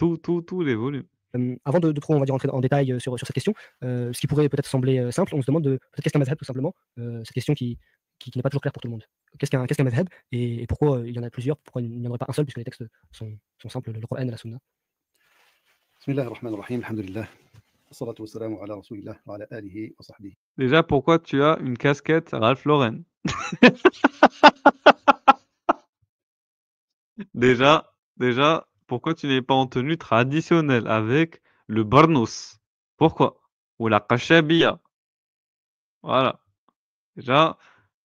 tous les volumes. Avant de trop, on va dire, entrer en détail sur cette question, ce qui pourrait peut-être sembler simple, on se demande peut-être qu'est-ce qu'un madhab tout simplement. Cette question qui n'est pas toujours claire pour tout le monde. Qu'est-ce qu'un madhab et pourquoi il y en a plusieurs, pourquoi il n'y en aurait pas un seul puisque les textes sont simples, le Coran et la Sunna. Bismillah ar-Rahman ar-Rahim, alhamdulillah. Wassalatu wassalamu ala rasulillah wa ala alihi wa sahbihi. Déjà, pourquoi tu as une casquette Ralph Lauren? Déjà, pourquoi tu n'es pas en tenue traditionnelle avec le barnous? Pourquoi? Ou la kashabia? Voilà. Déjà,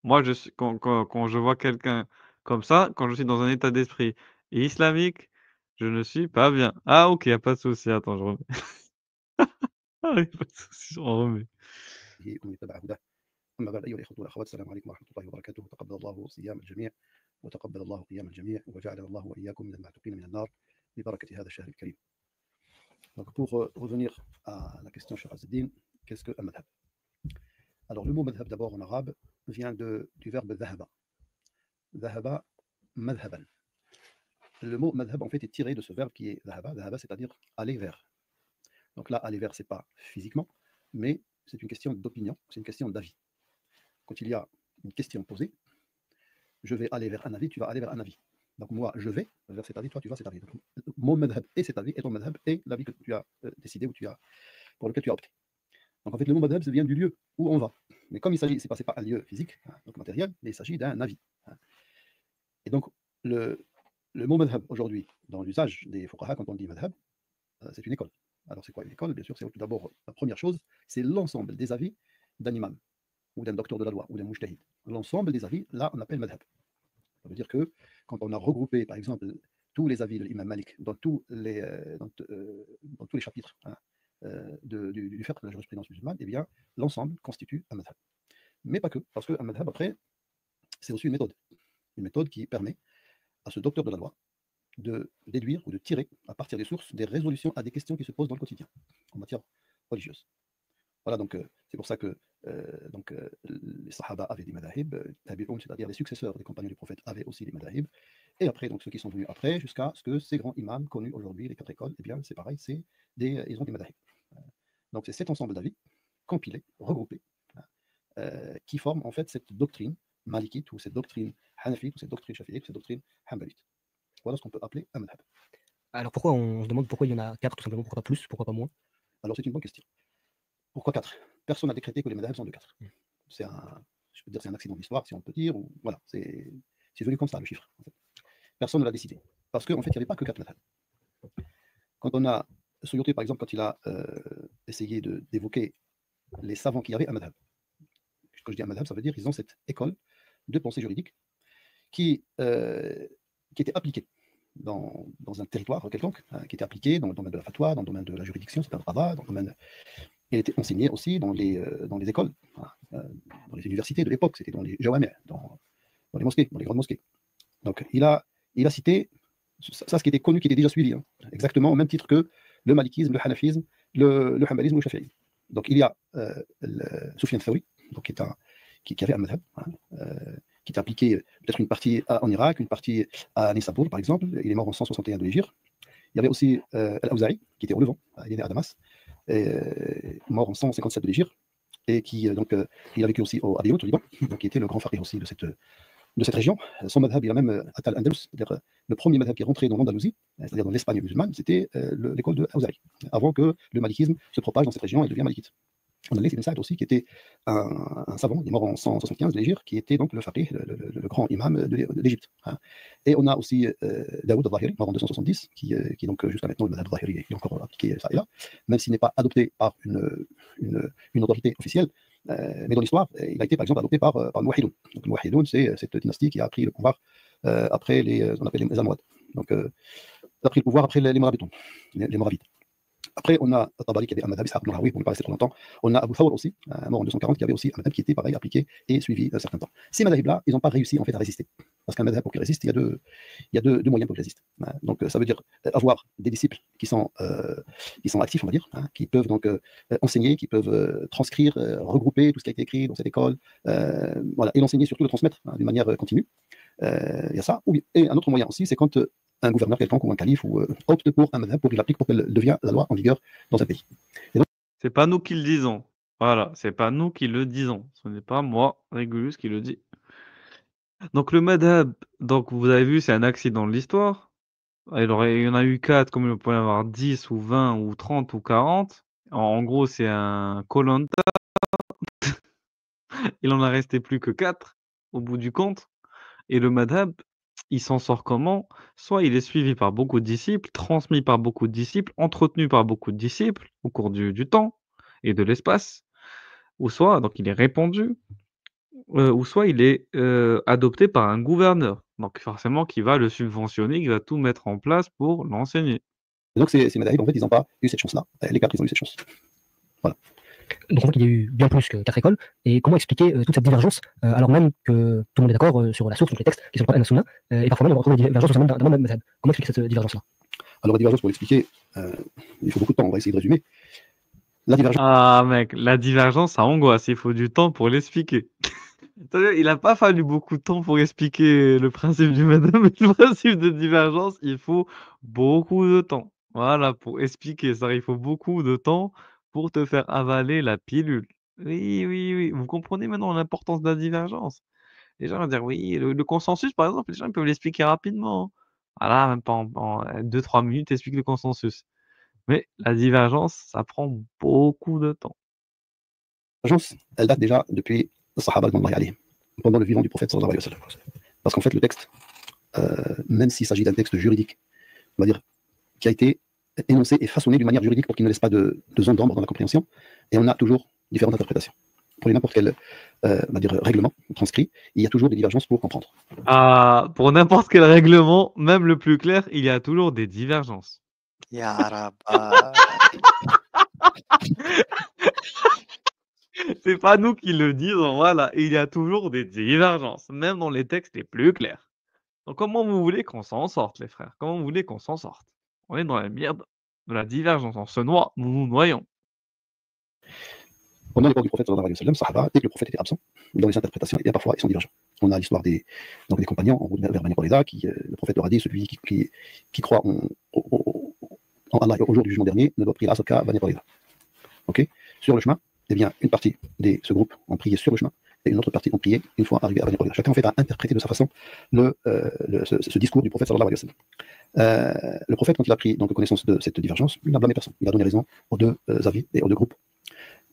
moi, quand je vois quelqu'un comme ça, quand je suis dans un état d'esprit islamique, je ne suis pas bien. Ah, OK, il y a pas de souci. Attends, je remets. Ah, il y a pas de souci, je remets. ومن يتبع هداه. أما بعد أيها الإخوة والأخوات السلام عليكم ورحمة الله وبركاته. تقبل الله صيام الجميع وتقبل الله قيام الجميع وجعلنا الله وإياكم من المعتقين من النار ببركة هذا الشهر الكريم. Donc pour revenir à la question Cheikh Azzeddine, qu'est-ce que un madhab? Alors le mot madhab d'abord en arabe vient du verbe dhahaba. Dhahaba madhaban. Le mot madhab en fait est tiré de ce verbe qui est dhahaba, dhahaba c'est-à-dire aller vers. Donc là aller vers c'est pas physiquement, mais c'est une question d'opinion, c'est une question d'avis. Quand il y a une question posée, je vais aller vers un avis, tu vas aller vers un avis. Donc moi, je vais vers cet avis, toi, tu vas vers cet avis. Donc, mon madhab est cet avis, et ton madhab est l'avis que tu as décidé ou pour lequel tu as opté. Donc en fait, le mot madhab, ça vient du lieu où on va. Mais comme c'est pas un lieu physique, donc matériel, mais il s'agit d'un avis. Et donc, le mot madhab, aujourd'hui, dans l'usage des fuqaha, quand on dit madhab, c'est une école. Alors c'est quoi une école? Bien sûr, c'est tout d'abord, la première chose, c'est l'ensemble des avis d'un imam, ou d'un docteur de la loi, ou d'un mujtahid. L'ensemble des avis, là, on appelle madhab. Ça veut dire que quand on a regroupé, par exemple, tous les avis de l'imam Malik dans tous les chapitres du fiqh de la jurisprudence musulmane, eh bien, l'ensemble constitue un madhab. Mais pas que, parce qu'un madhab, après, c'est aussi une méthode qui permet à ce docteur de la loi de déduire ou de tirer, à partir des sources, des résolutions à des questions qui se posent dans le quotidien, en matière religieuse. Voilà, donc c'est pour ça que les Sahaba avaient des madahib, tabi'un, c'est-à-dire les successeurs des compagnons du prophète avaient aussi des madahib, et après, donc ceux qui sont venus après, jusqu'à ce que ces grands imams connus aujourd'hui, les 4 écoles, eh bien c'est pareil, ils ont des madahib. Donc c'est cet ensemble d'avis, compilés, regroupés, qui forment en fait cette doctrine malikite, ou cette doctrine hanafite, ou cette doctrine shafi'ite, ou cette doctrine hanbalite. Voilà ce qu'on peut appeler un madhab. Alors pourquoi on se demande pourquoi il y en a 4 tout simplement, pourquoi pas plus, pourquoi pas moins? Alors c'est une bonne question. Pourquoi 4? Personne n'a décrété que les madhhabs sont de 4. Je peux dire c'est un accident d'histoire, si on peut dire, ou voilà, c'est venu comme ça le chiffre. En fait. Personne ne l'a décidé. Parce qu'en fait, il n'y avait pas que 4 madhhabs. Quand on a Suyuti, par exemple, quand il a essayé d'évoquer les savants qui avaient un madhab. Quand je dis un madhab, ça veut dire qu'ils ont cette école de pensée juridique qui était appliquée dans un territoire quelconque, qui était appliquée dans le domaine de la fatwa, dans le domaine de la juridiction, c'est un qada, dans le domaine. Elle était enseignée aussi dans les écoles, dans les universités de l'époque, c'était dans les jawami', dans les mosquées, dans les grandes mosquées. Donc il a cité ça, ce qui était connu, qui était déjà suivi, exactement au même titre que le malikisme, le hanafisme, le hanbalisme ou le shafi'isme. Donc il y a Sufyan Thauri, donc qui avait un madhab, qui était appliqué peut-être une partie en Irak, une partie à Nisapur par exemple, il est mort en 161 de l'Hégire. Il y avait aussi Al-Awza'i, qui était au Levant, il est né à Damas, mort en 157 de l'Hégire, et qui il a vécu aussi à Beyrouth, au Liban, donc qui était le grand faqih aussi de cette région. Son madhab, il a même atteint l'Andalus, c'est-à-dire le premier madhab qui est rentré dans l'Andalousie, c'est-à-dire dans l'Espagne musulmane, c'était l'école de Awza'i, avant que le malikisme se propage dans cette région et devienne malikite. On a Ibn Sa'd aussi, qui était un savant, il est mort en 175 de l'Hégire, qui était donc le faqih, le grand imam de l'Égypte. Et on a aussi Daoud al-Zahiri, mort en 270, qui donc jusqu'à maintenant, le madhab al-Zahiri est encore appliqué ça et là, même s'il n'est pas adopté par une autorité officielle, mais dans l'histoire, il a été par exemple adopté par le Mouahidoun. Donc le Mouahidoun, c'est cette dynastie qui a pris le pouvoir après on appelle les Almohades. Donc, a pris le pouvoir après les Moravites. Les Moravites. Après, on a Tabari qui avait un madhab, Ishaq ibn Rahoui, pour ne pas rester trop longtemps. On a Abu Thawr aussi, mort en 240, qui avait aussi un madhab qui était pareil, appliqué et suivi un certain temps. Ces madhabs-là, ils n'ont pas réussi en fait à résister. Parce qu'un madhab, pour qu'il résiste, il y a deux moyens pour qu'il résiste. Donc, ça veut dire avoir des disciples qui sont actifs, on va dire, qui peuvent donc enseigner, qui peuvent transcrire, regrouper tout ce qui a été écrit dans cette école, voilà, et l'enseigner, surtout le transmettre d'une manière continue. Il y a ça. Et un autre moyen aussi, c'est quand un gouverneur quelconque ou un calife opte pour un madhab pour qu'il l'applique pour qu'elle devienne la loi en vigueur dans un pays. C'est pas nous qui le disons. Voilà, c'est pas nous qui le disons. Ce n'est pas moi, Régulus, qui le dit. Donc le madhab, donc vous avez vu, c'est un accident de l'histoire. Il y en a eu 4, comme il pourrait y en avoir 10 ou 20 ou 30 ou 40. En gros, c'est un Koh-Lanta. Il en a resté plus que 4 au bout du compte. Et le madhab, il s'en sort comment? Soit il est suivi par beaucoup de disciples, transmis par beaucoup de disciples, entretenu par beaucoup de disciples au cours du temps et de l'espace, ou soit donc il est répandu, ou soit il est adopté par un gouverneur. Donc forcément qui va le subventionner, qui va tout mettre en place pour l'enseigner. Et donc ces madhab, en fait, ils n'ont pas eu cette chance-là. Les 4, ils ont eu cette chance. Voilà. Donc en fait, il y a eu bien plus que 4 écoles. Et comment expliquer toute cette divergence, alors même que tout le monde est d'accord sur la source, donc les textes qui sont Coran et Sunna, et parfois même on retrouve des divergences au sein d'un même madhab. Comment expliquer cette divergence-là? Alors la divergence, pour l'expliquer, il faut beaucoup de temps, on va essayer de résumer. La divergence... Ah mec, la divergence, ça angoisse, il faut du temps pour l'expliquer. Il n'a pas fallu beaucoup de temps pour expliquer le principe du madhab, mais le principe de divergence, il faut beaucoup de temps. Voilà, pour expliquer ça, il faut beaucoup de temps pour te faire avaler la pilule. Oui, oui, oui. Vous comprenez maintenant l'importance de la divergence? Les gens vont dire oui, le consensus, par exemple, les gens ils peuvent l'expliquer rapidement. Voilà, même pas en 2-3 minutes, explique le consensus. Mais la divergence, ça prend beaucoup de temps. La divergence, elle date déjà depuis le Sahaba, pendant le vivant du prophète sallallahu alayhi wa sallam. Parce qu'en fait, le texte, même s'il s'agit d'un texte juridique, on va dire, qui a été énoncé et façonné d'une manière juridique pour qu'il ne laisse pas de zone d'ombre dans la compréhension, et on a toujours différentes interprétations. Pour n'importe quel on va dire, règlement transcrit, il y a toujours des divergences pour comprendre. Ah, pour n'importe quel règlement, même le plus clair, il y a toujours des divergences. Ya Rabba. C'est pas nous qui le disons, voilà. Il y a toujours des divergences, même dans les textes les plus clairs. Donc comment vous voulez qu'on s'en sorte, les frères? Comment vous voulez qu'on s'en sorte? On est dans la merde de la divergence, on se noie, nous nous noyons. Pendant l'époque du prophète sallallahu alayhi wa sallam, Sahaba, dès que le prophète était absent, dans les interprétations, et parfois ils sont divergents. On a l'histoire des compagnons en route vers Bani Qurayza, le prophète leur a dit, celui qui croit en Allah et au jour du jugement dernier ne doit prier à qu'à Bani Qurayza. Okay. Sur le chemin, eh bien, une partie de ce groupe ont prié sur le chemin, et une autre partie ont prié une fois arrivé à Bani Qurayza. Chacun en fait a interprété de sa façon ce discours du prophète sallallahu alayhi wa sallam. Le prophète, quand il a pris donc connaissance de cette divergence, il n'a blâmé personne. Il a donné raison aux deux avis et aux deux groupes.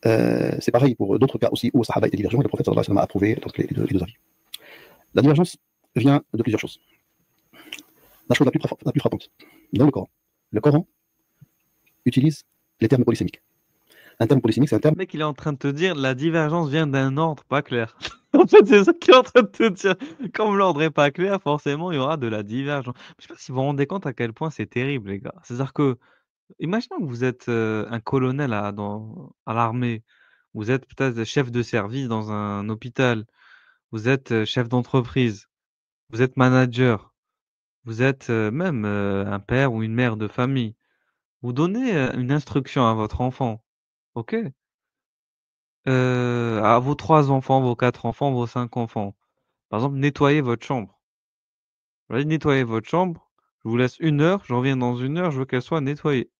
C'est pareil pour d'autres cas aussi où le Sahaba était divergent et le prophète sallallahu alayhi wa sallam a approuvé donc, les deux avis. La divergence vient de plusieurs choses. La chose la plus frappante, dans le Coran utilise les termes polysémiques. Un terme polysémique, c'est un terme... Le mec, il est en train de te dire la divergence vient d'un ordre pas clair. En fait, c'est ça qu'il est en train de te dire. Comme l'ordre est pas clair, forcément, il y aura de la divergence. Je sais pas si vous vous rendez compte à quel point c'est terrible, les gars. C'est-à-dire que, imaginons que vous êtes un colonel à l'armée. Vous êtes peut-être chef de service dans un hôpital. Vous êtes chef d'entreprise. Vous êtes manager. Vous êtes même un père ou une mère de famille. Vous donnez une instruction à votre enfant. OK? À vos 3 enfants, vos 4 enfants, vos 5 enfants. Par exemple, nettoyez votre chambre. Allez nettoyer votre chambre. Je vous laisse 1 heure, je reviens dans 1 heure, je veux qu'elle soit nettoyée.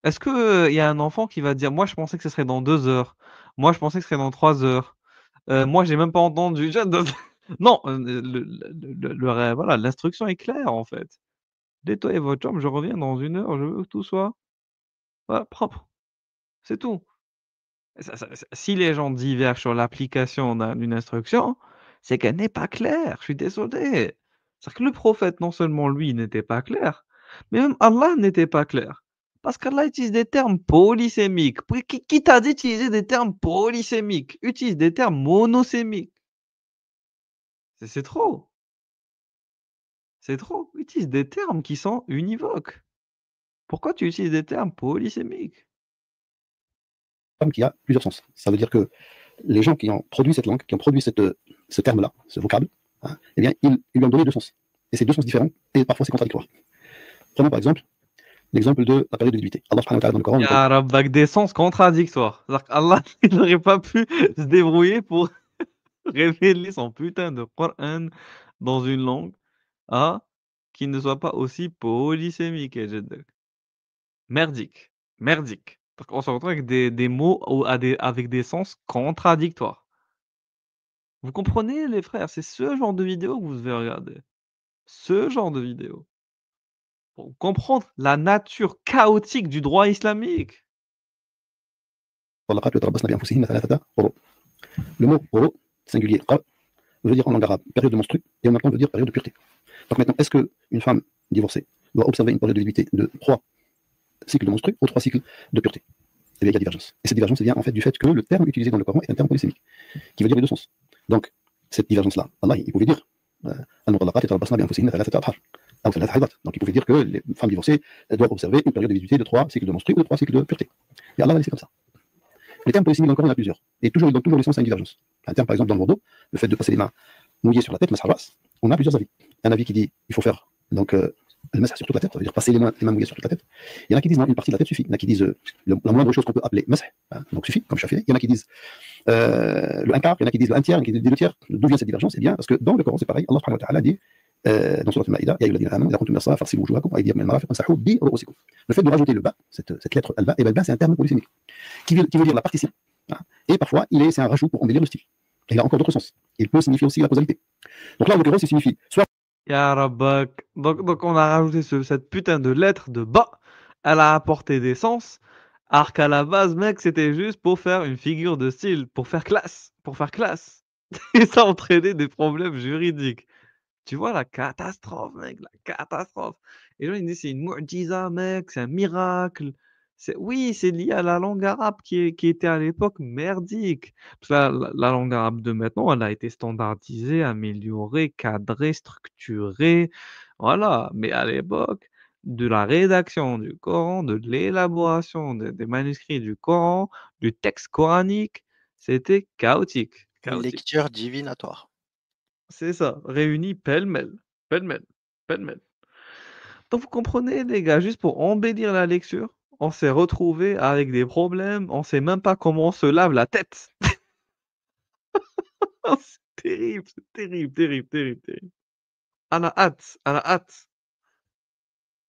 Est-ce que, y a un enfant qui va dire: «Moi, je pensais que ce serait dans 2 heures. Moi, je pensais que ce serait dans 3 heures. Moi, j'ai même pas entendu». Non, voilà, l'instruction est claire, en fait. Nettoyez votre chambre, je reviens dans 1 heure, je veux que tout soit, voilà, propre. C'est tout. Si les gens divergent sur l'application d'une instruction, c'est qu'elle n'est pas claire. Je suis désolé. C'est-à-dire que le prophète, non seulement lui, n'était pas clair, mais même Allah n'était pas clair. Parce qu'Allah utilise des termes polysémiques. Qui t'a dit d'utiliser des termes polysémiques? Utilise des termes monosémiques. C'est trop. C'est trop. Utilise des termes qui sont univoques. Pourquoi tu utilises des termes polysémiques? Qui a plusieurs sens. Ça veut dire que les gens qui ont produit cette langue, qui ont produit ce terme-là, ce vocable, hein, eh bien, ils lui ont donné 2 sens. Et ces 2 sens différents, et parfois c'est contradictoire. Prenons par exemple l'exemple de la période de divinité. Allah subhanahu wa ta'ala dans le Coran... Ya Rabbak, des sens contradictoires. C'est-à-dire qu'Allah, il n'aurait pas pu se débrouiller pour révéler son putain de Coran dans une langue qui ne soit pas aussi polysémique يا جدك. Merdique, merdique. Parce qu'on se retrouve avec des mots avec des sens contradictoires. Vous comprenez les frères? C'est ce genre de vidéo que vous devez regarder. Ce genre de vidéo. Pour comprendre la nature chaotique du droit islamique. طلقات يتربصن بأنفسهن ثلاثة قروء. Le mot قروء, singulier, قرء, veut dire en langue arabe période de menstru et en même temps veut dire période de pureté. Donc maintenant, est-ce qu'une femme divorcée doit observer une période de visibilité de 3 cycles de menstru ou 3 cycles de pureté? Eh bien, il y a divergence. Et cette divergence vient en fait du fait que le terme utilisé dans le Coran est un terme polysémique, qui veut dire les deux sens. Donc, cette divergence-là, Allah, il pouvait dire المطلقات يتربصن بأنفسهن ثلاثة أطهار أو ثلاث حيضات. Donc, il pouvait dire que les femmes divorcées doivent observer une période de visibilité de 3 cycles de menstru ou de 3 cycles de pureté. Et Allah l'a laissé comme ça. Les termes polysémiques dans le Coran, il y en a plusieurs. Et toujours, ils donnent toujours le sens à une divergence. Un terme, par exemple, dans le Bordeaux, le fait de passer les mains mouillées sur la tête, masharas, on a plusieurs avis. Un avis qui dit il faut faire donc le masah sur toute la tête, ça veut dire passer les mains mouillées sur toute la tête. Il y en a qui disent non, une partie de la tête suffit. Il y en a qui disent la moindre chose qu'on peut appeler masah, donc suffit, comme Shafi'i. Il y en a qui disent le un quart, il y en a qui disent le un tiers, il y en a qui disent le tiers. D'où vient cette divergence? Eh bien, parce que dans le Coran, c'est pareil. Allah subhanahu wa ta'ala dit dans Sourate Al-Maïda, Ya ayyuhalladhina amanu idha qumtum ila as-salati faghsilu wujuhakum wa aydiyakum min al-marafiq wamsahu bi ru'usikum. Le fait de rajouter le ba, cette lettre al-ba, et ben le ba c'est un terme polysémique qui veut dire la partition. Et parfois, c'est un rajout pour embellir le style. Et il a encore d'autres sens. Il peut signifier aussi la causalité. Donc là, en l'occurrence, il signifie soit. Ya Rabbak. Donc on a rajouté cette putain de lettre de bas. Elle a apporté des sens. Alors qu'à la base, mec, c'était juste pour faire une figure de style, pour faire classe. Pour faire classe. Et ça entraînait des problèmes juridiques. Tu vois la catastrophe, mec, la catastrophe. Et les gens ils disent c'est une mu'jiza, mec, c'est un miracle. Oui, c'est lié à la langue arabe qui était à l'époque merdique. Parce que la langue arabe de maintenant, elle a été standardisée, améliorée, cadrée, structurée. Voilà. Mais à l'époque, de la rédaction du Coran, de l'élaboration des manuscrits du Coran, du texte coranique, c'était chaotique. Une Chaotique. lecture divinatoire. C'est ça, réunis pêle-mêle, pêle-mêle, pêle-mêle. Donc vous comprenez les gars, juste pour embellir la lecture, on s'est retrouvé avec des problèmes, on sait même pas comment on se lave la tête. C'est terrible, c'est terrible, terrible, terrible, terrible. À la hâte, à la hâte.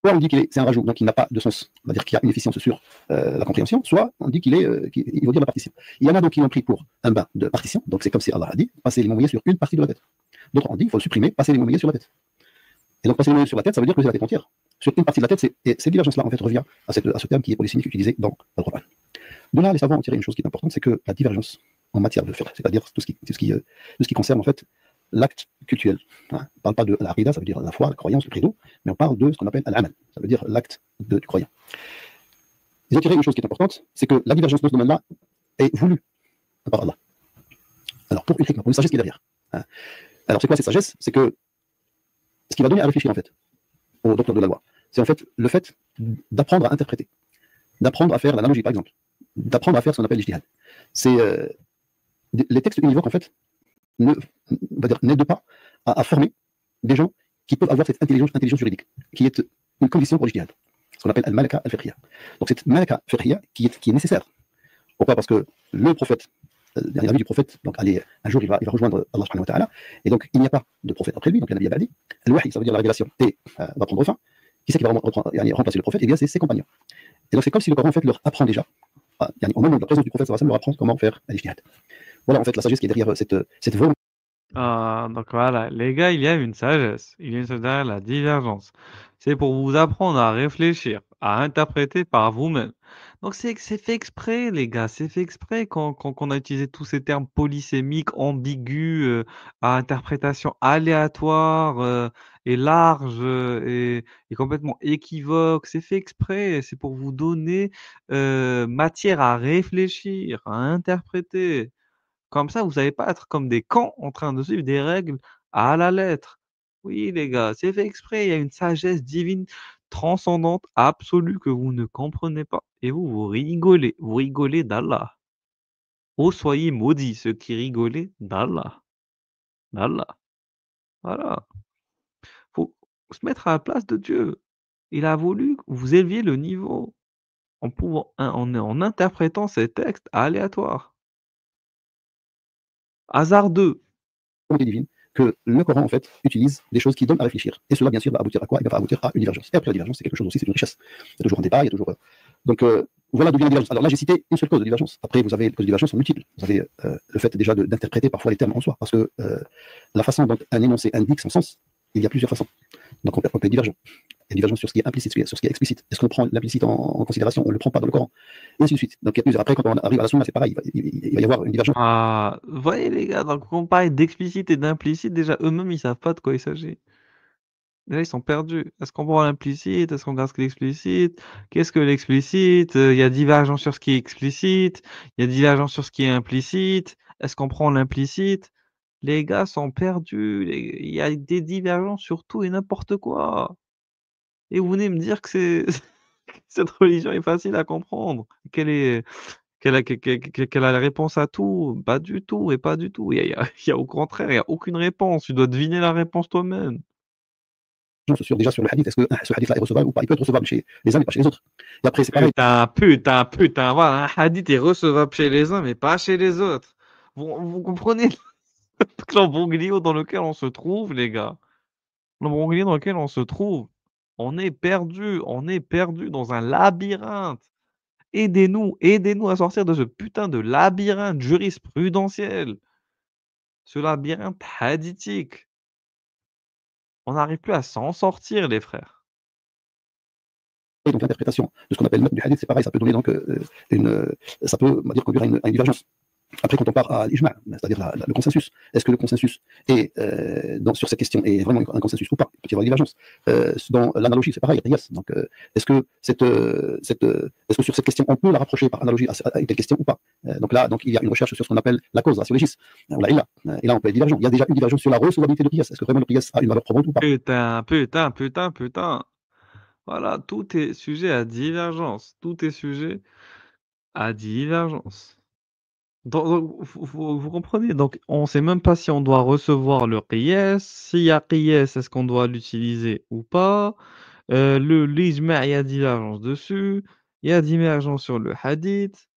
Soit on dit que c'est un rajout, donc il n'a pas de sens, on va dire qu'il y a une efficience sur la compréhension, soit on dit qu'il veut dire la partition. Il y en a donc qui l'ont pris pour un bain de partition, donc c'est comme si Allah a dit, passer les mains mouillées sur une partie de la tête. D'autres ont dit, il faut le supprimer, passer les mains mouillées sur la tête. Et donc passer les mains sur la tête, ça veut dire que c'est la tête entière. Sur une partie de la tête, cette divergence-là en fait revient à ce terme qui est polysémique utilisé dans le Coran. De là, les savants ont tiré une chose qui est importante, c'est que la divergence en matière de fiqh, c'est-à-dire tout ce qui concerne en fait l'acte cultuel. On ne parle pas de l'aqida, ça veut dire la foi, la croyance, le credo, mais on parle de ce qu'on appelle al-amal, ça veut dire l'acte du croyant. Ils ont tiré une chose qui est importante, c'est que la divergence dans ce domaine-là est voulue par Allah. Alors pour une sagesse qui est derrière. Alors c'est quoi cette sagesse? C'est que ce qui va donner à réfléchir en fait au docteur de la loi, c'est en fait le fait d'apprendre à interpréter, d'apprendre à faire l'analogie par exemple, d'apprendre à faire ce qu'on appelle l'ijtihad. C'est les textes univoques en fait n'aident pas à former des gens qui peuvent avoir cette intelligence juridique, qui est une condition pour l'ijtihad, ce qu'on appelle al-malaka al-fiqhiyya. Donc cette malaka fiqhiyya qui est nécessaire. Pourquoi? Parce que le prophète, il y a du prophète, donc allez, un jour il va rejoindre Allah subhanahu wa ta'ala, et donc il n'y a pas de prophète après lui, donc il y a Nabi Abadi. Al-wahi, ça veut dire la révélation, et va prendre fin. Qui c'est qui va remplacer le prophète? Eh bien c'est ses compagnons. Et donc c'est comme si le Coran en fait leur apprend déjà, au moment de la présence du prophète, ça leur apprend comment faire l'ijtihad. Voilà en fait la sagesse qui est derrière cette volonté. Ah, donc voilà, les gars, il y a une sagesse. Il y a une sagesse derrière la divergence. C'est pour vous apprendre à réfléchir, à interpréter par vous-même. Donc c'est fait exprès, les gars, c'est fait exprès qu'on a utilisé tous ces termes polysémiques, ambigus, à interprétation aléatoire, et large, et complètement équivoque. C'est fait exprès, c'est pour vous donner matière à réfléchir, à interpréter. Comme ça, vous n'allez pas être comme des cons en train de suivre des règles à la lettre. Oui, les gars, c'est fait exprès. Il y a une sagesse divine transcendante, absolue, que vous ne comprenez pas. Et vous rigolez. Vous rigolez d'Allah. Oh, soyez maudits, ceux qui rigolez d'Allah. D'Allah. Voilà. Faut se mettre à la place de Dieu. Il a voulu que vous éleviez le niveau en interprétant ces textes aléatoires. Hasardeux. Divine que le Coran, en fait, utilise des choses qui donnent à réfléchir. Et cela, bien sûr, va aboutir à quoi? Il va aboutir à une divergence. Et après, la divergence, c'est quelque chose aussi, c'est une richesse. Il y a toujours un débat, il y a toujours. Donc, voilà d'où vient la divergence. Alors là, j'ai cité une seule cause de divergence. Après, vous avez les causes de divergence sont multiples. Vous avez le fait déjà d'interpréter parfois les termes en soi, parce que la façon dont un énoncé indique son sens, il y a plusieurs façons. Donc, on peut être divergent. Il y a divergence sur ce qui est implicite, sur ce qui est explicite. Est-ce qu'on prend l'implicite en considération? On ne le prend pas dans le Coran. Et ainsi de suite. Donc, il y a plusieurs. Après, quand on arrive à la sunna, c'est pareil. Il va y avoir une divergence. Ah, vous voyez les gars, donc quand on parle d'explicite et d'implicite, déjà eux-mêmes ils savent pas de quoi il s'agit. Déjà ils sont perdus. Est-ce qu'on prend l'implicite? Est-ce qu'on regarde ce qui est explicite? Qu'est-ce que l'explicite? Il y a divergence sur ce qui est explicite. Il y a divergence sur ce qui est implicite. Est-ce qu'on prend l'implicite? Les gars sont perdus. Il y a des divergences sur tout et n'importe quoi. Et vous venez me dire que c'est cette religion est facile à comprendre, qu'elle a la réponse à tout. Pas du tout et pas du tout. Il y a au contraire, il y a aucune réponse. Tu dois deviner la réponse toi-même. Déjà sur le hadith, est-ce que ce hadith-là est recevable ou pas? Il peut être recevable chez les uns mais pas chez les autres. Et après, c'est pareil. Putain, voilà, un hadith est recevable chez les uns mais pas chez les autres. Vous comprenez l'embroglio dans lequel on se trouve, les gars? L'embroglio dans lequel on se trouve. On est perdu dans un labyrinthe. Aidez-nous à sortir de ce putain de labyrinthe jurisprudentiel. Ce labyrinthe hadithique. On n'arrive plus à s'en sortir, les frères. Et donc l'interprétation de ce qu'on appelle le du hadith, c'est pareil, ça peut donner donc ça peut conduire à une divergence. Après, quand on part à l'ijma', c'est-à-dire le consensus, est-ce que le consensus est, sur cette question est vraiment un consensus ou pas? Il peut y avoir une divergence. Dans l'analogie, c'est pareil, donc est-ce que sur cette question, on peut la rapprocher par analogie à une telle question ou pas? Donc là, il y a une recherche sur ce qu'on appelle la cause, sur légis, ou la illa. Et là, on peut être divergent. Il y a déjà une divergence sur la recevabilité de qiyas. Est-ce que vraiment le qiyas a une valeur probante ou pas? Putain. Voilà, tout est sujet à divergence. Tout est sujet à divergence. Donc, vous comprenez? Donc, on ne sait même pas si on doit recevoir le qiyas. S'il y a qiyas, est-ce qu'on doit l'utiliser ou pas? L'ijma', il y a divergence dessus. Il y a divergence sur le hadith.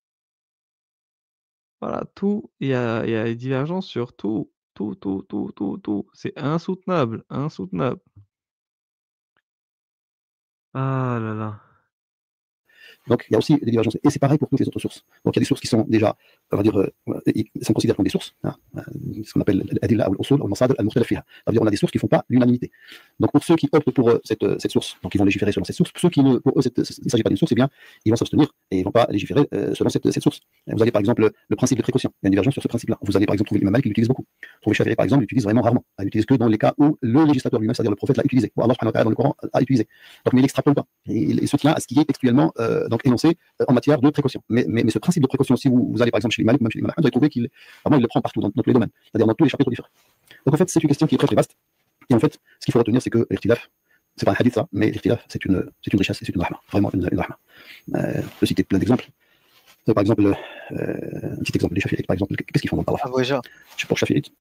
Voilà, tout. Il y a des divergences sur tout. Tout. C'est insoutenable. Ah là là. Donc, il y a aussi des divergences. Et c'est pareil pour toutes les autres sources. Donc, il y a des sources qui sont déjà, on va dire, sont considérées comme des sources, ce qu'on appelle l'adilla ou l'usul ou al-masadir al-mukhtalaf fiha. C'est-à-dire, on a des sources qui ne font pas l'unanimité. Donc, pour ceux qui optent pour cette source, donc ils vont légiférer selon cette source. Pour ceux qui ne, pour eux, il ne s'agit pas d'une source, eh bien, ils vont s'abstenir et ils ne vont pas légiférer selon cette source. Vous avez par exemple le principe de précaution. Il y a une divergence sur ce principe-là. Vous allez par exemple trouver l'imam Malik qui l'utilise beaucoup. Trouver Shafi'i, par exemple, l'utilise vraiment rarement. Il l'utilise que dans les cas où le législateur lui-même, c'est-à-dire le prophète, l'a utilisé. Ou Allah subhanahu wa ta'ala dans le Coran a utilisé. Donc, mais il n'extrapole pas. Il se tient à ce qui est textuellement donc énoncé en matière de précaution. Mais ce principe de précaution, si vous allez par exemple chez les Malik, même chez les Imam Ahmed, vous allez trouver qu'il le prend partout, dans tous les domaines, c'est-à-dire dans tous les chapitres différents. Donc en fait, c'est une question qui est très très vaste. Et en fait, ce qu'il faut retenir, c'est que l'irtilaf, c'est pas un hadith ça, mais l'irtilaf, c'est une richesse, c'est une rahma, vraiment une rahma. Je peux citer plein d'exemples. Par exemple, un petit exemple des Shafi'ites, par exemple, qu'est-ce qu'ils font dans le tawaf? Déjà, Pour Shafi'ites.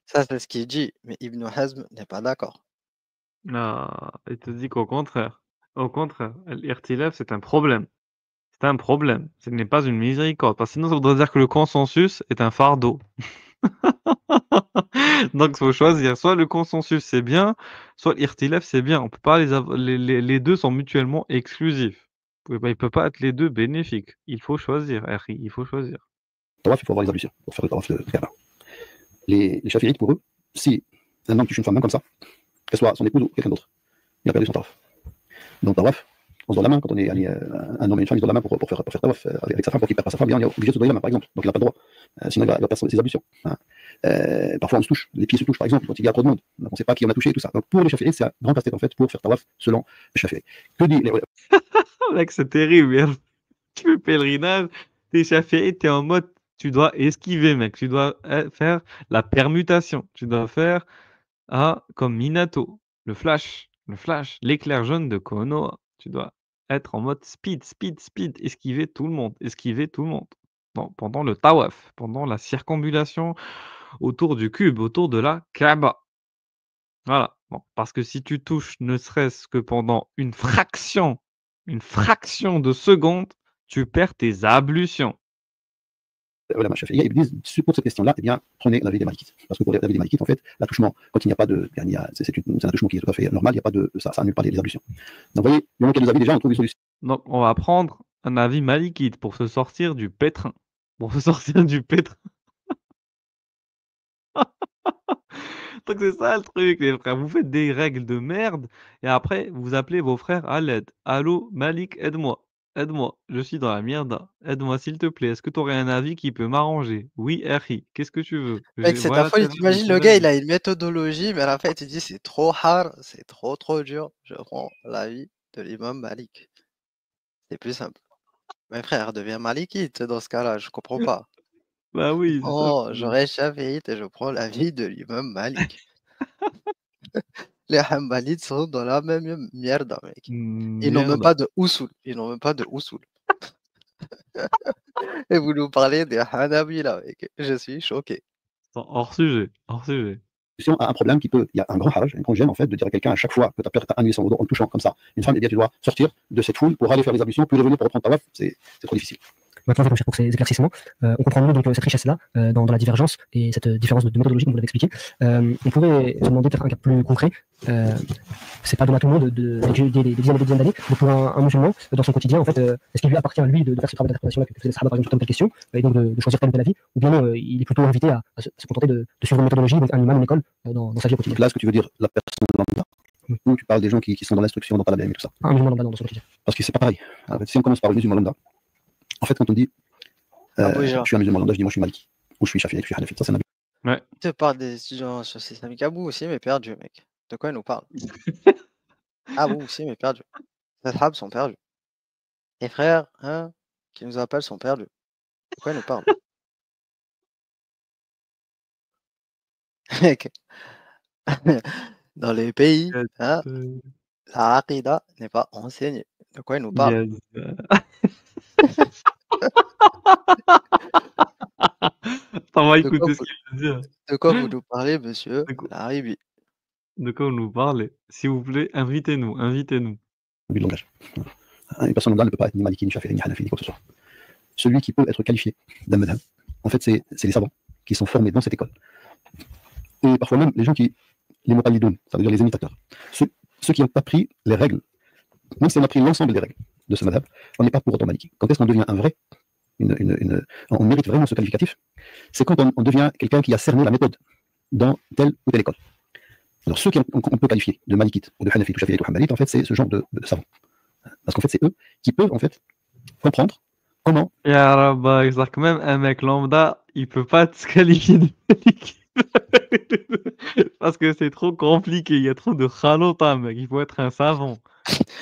ça c'est ce qu'il dit, mais Ibn Hazm n'est pas d'accord. Ah, il te dit qu'au contraire. Au contraire, l'irtilaf, c'est un problème. C'est un problème. Ce n'est pas une miséricorde. Parce que sinon, ça voudrait dire que le consensus est un fardeau. Donc, il faut choisir. Soit le consensus, c'est bien, soit l'irtilaf, c'est bien. On peut pas les deux sont mutuellement exclusifs. Il ne peut pas être les deux bénéfiques. Il faut choisir, Harry. Il faut choisir. Tawaf, il faut avoir les ablutions pour faire le tawaf de Kaaba. Les Shafi'ites, pour eux, si un homme touche une femme même comme ça, qu'elle soit son épouse ou quelqu'un d'autre, il a perdu son tawaf. Donc, tawaf, on se donne la main quand on est un homme et une femme, ils se donnent la main pour faire tawaf avec sa femme, pour qu'il ne perde pas sa femme, il est obligé de se donner la main, par exemple. Donc il n'a pas le droit. Sinon, il va perdre ses ablutions. Parfois, on se touche, les pieds se touchent, par exemple, quand il y a trop de monde. Donc, on ne sait pas qui on a touché et tout ça. Donc pour les Shafi'ites, c'est un grand casse-tête en fait pour faire tawaf selon le Shafi'i. Que dit les. Mec, c'est terrible. Tu fais pèlerinage, t'es Shafi'i, t'es en mode, tu dois esquiver, mec. Tu dois faire la permutation. Tu dois faire comme Minato, le flash, l'éclair jaune de Konoha. Tu dois être en mode speed, esquiver tout le monde. Pendant le tawaf, pendant la circambulation autour du cube, autour de la Kaaba. Voilà. Bon, parce que si tu touches ne serait-ce que pendant une fraction de seconde, tu perds tes ablutions. Voilà, ils disent, pour cette question-là, eh bien, prenez l'avis des Malikites. Parce que pour l'avis des Malikites, en fait, l'attouchement, quand il n'y a pas de. C'est un attouchement qui est tout à fait normal, il n'y a pas de. Ça annule pas les ablutions. Donc, vous voyez, il y a des avis déjà, on trouve des solutions. Donc, on va prendre un avis malikite pour se sortir du pétrin. Pour se sortir du pétrin. Donc, c'est ça le truc, les frères. Vous faites des règles de merde et après, vous appelez vos frères à l'aide. Allô, Malik, aide-moi. Aide-moi. Je suis dans la merde. Aide-moi, s'il te plaît. Est-ce que tu aurais un avis qui peut m'arranger? Oui, Harry. Qu'est-ce que tu veux? Mec, c'est ta Voilà folie. tes règles, T'imagines le gars, vas-y. il a une méthodologie, mais à la fin, il te dit c'est trop hard, c'est trop dur. Je prends l'avis de l'imam Malik. C'est plus simple. Mes frères, deviens malikite dans ce cas-là, je comprends pas. Bah oui, c'est ça le Oh, je problème. reste shafiite et je prends l'avis de l'imam Malik. Les Hanbalites sont dans la même merde, mec. Ils n'ont même Merde. pas de usul. Ils n'ont même pas de usul. Et vous nous parlez des Hanabila, mec. Je suis choqué. Hors sujet. Hors sujet. À un problème qui peut. Il y a un grand haraj, un grand gêne, en fait, de dire à quelqu'un à chaque fois que tu as annulé son wudu en le touchant comme ça, une femme, eh bien, tu dois sortir de cette foule pour aller faire les ablutions, puis revenir pour reprendre ta waf. C'est trop difficile. Maintenant, je vais pour ces éclaircissements. On comprend mieux donc cette richesse-là dans la divergence et cette différence de méthodologie, comme vous l'avez expliqué. On pourrait se demander peut-être un cas plus concret. C'est pas donné à tout le monde d'étudier des dizaines et des dizaines d'années, mais pour un musulman, dans son quotidien, en fait, est-ce qu'il lui appartient à lui de faire ce travail d'interprétation-là, que faisaient les sahaba par exemple sur telle question, et donc de choisir tel ou tel avis, ou bien non, il est plutôt invité à se contenter de suivre une méthodologie, donc un imam, une école, dans sa vie au Donc quotidien. là, est-ce que tu veux dire la personne lambda, ou tu parles des gens qui sont dans l'instruction, dans la BM et tout ça? Un musulman lambda dans son quotidien. Parce que c'est pas pareil. En fait, si on commence par le musulman lambda, en fait, quand on dit je suis un musulman lambda, je dis moi je suis maliki, ou je suis shafi'i, je suis hanafi. Ça, c'est un Ouais. Il te parle des étudiants sur Islamique Abou aussi, mais perdu, mec. De quoi il nous parle? Abou aussi, mais perdu. Les Ashab sont perdus. Les frères, hein, qui nous appellent sont perdus. De quoi il nous parle? Mec, dans les pays, hein, la aqida n'est pas enseignée. De quoi il nous parle? Yes. On va De quoi écouter ce vous, qu'il veut dire. de quoi vous nous parlez, monsieur De quoi, Laribi? de quoi vous nous parlez? S'il vous plaît, invitez-nous, invitez-nous. but de langage. Une personne lambda ne peut pas être ni maliki, ni shafi'i, ni hanafi, ni quoi que ce soit. Celui qui peut être qualifié d'un madhab, en fait, c'est les savants qui sont formés dans cette école. Et parfois même les gens les muqallidoun, ça veut dire les imitateurs. Ceux qui n'ont pas pris les règles, même si on a pris l'ensemble des règles de ce madhab, on n'est pas pour autant maliki. Quand est-ce qu'on devient un vrai, on mérite vraiment ce qualificatif? C'est quand on devient quelqu'un qui a cerné la méthode dans telle ou telle école. Alors ceux qu'on peut qualifier de malikites, ou de hanafites, ou shafi'ites, ou hanbalites, en fait, c'est ce genre de savants. Parce qu'en fait, c'est eux qui peuvent, en fait, comprendre comment. Ya Rabba, c'est-à-dire que même un mec lambda, il peut pas se qualifier de mec. Parce que c'est trop compliqué, il y a trop de khalota, mec. Il faut être un savant.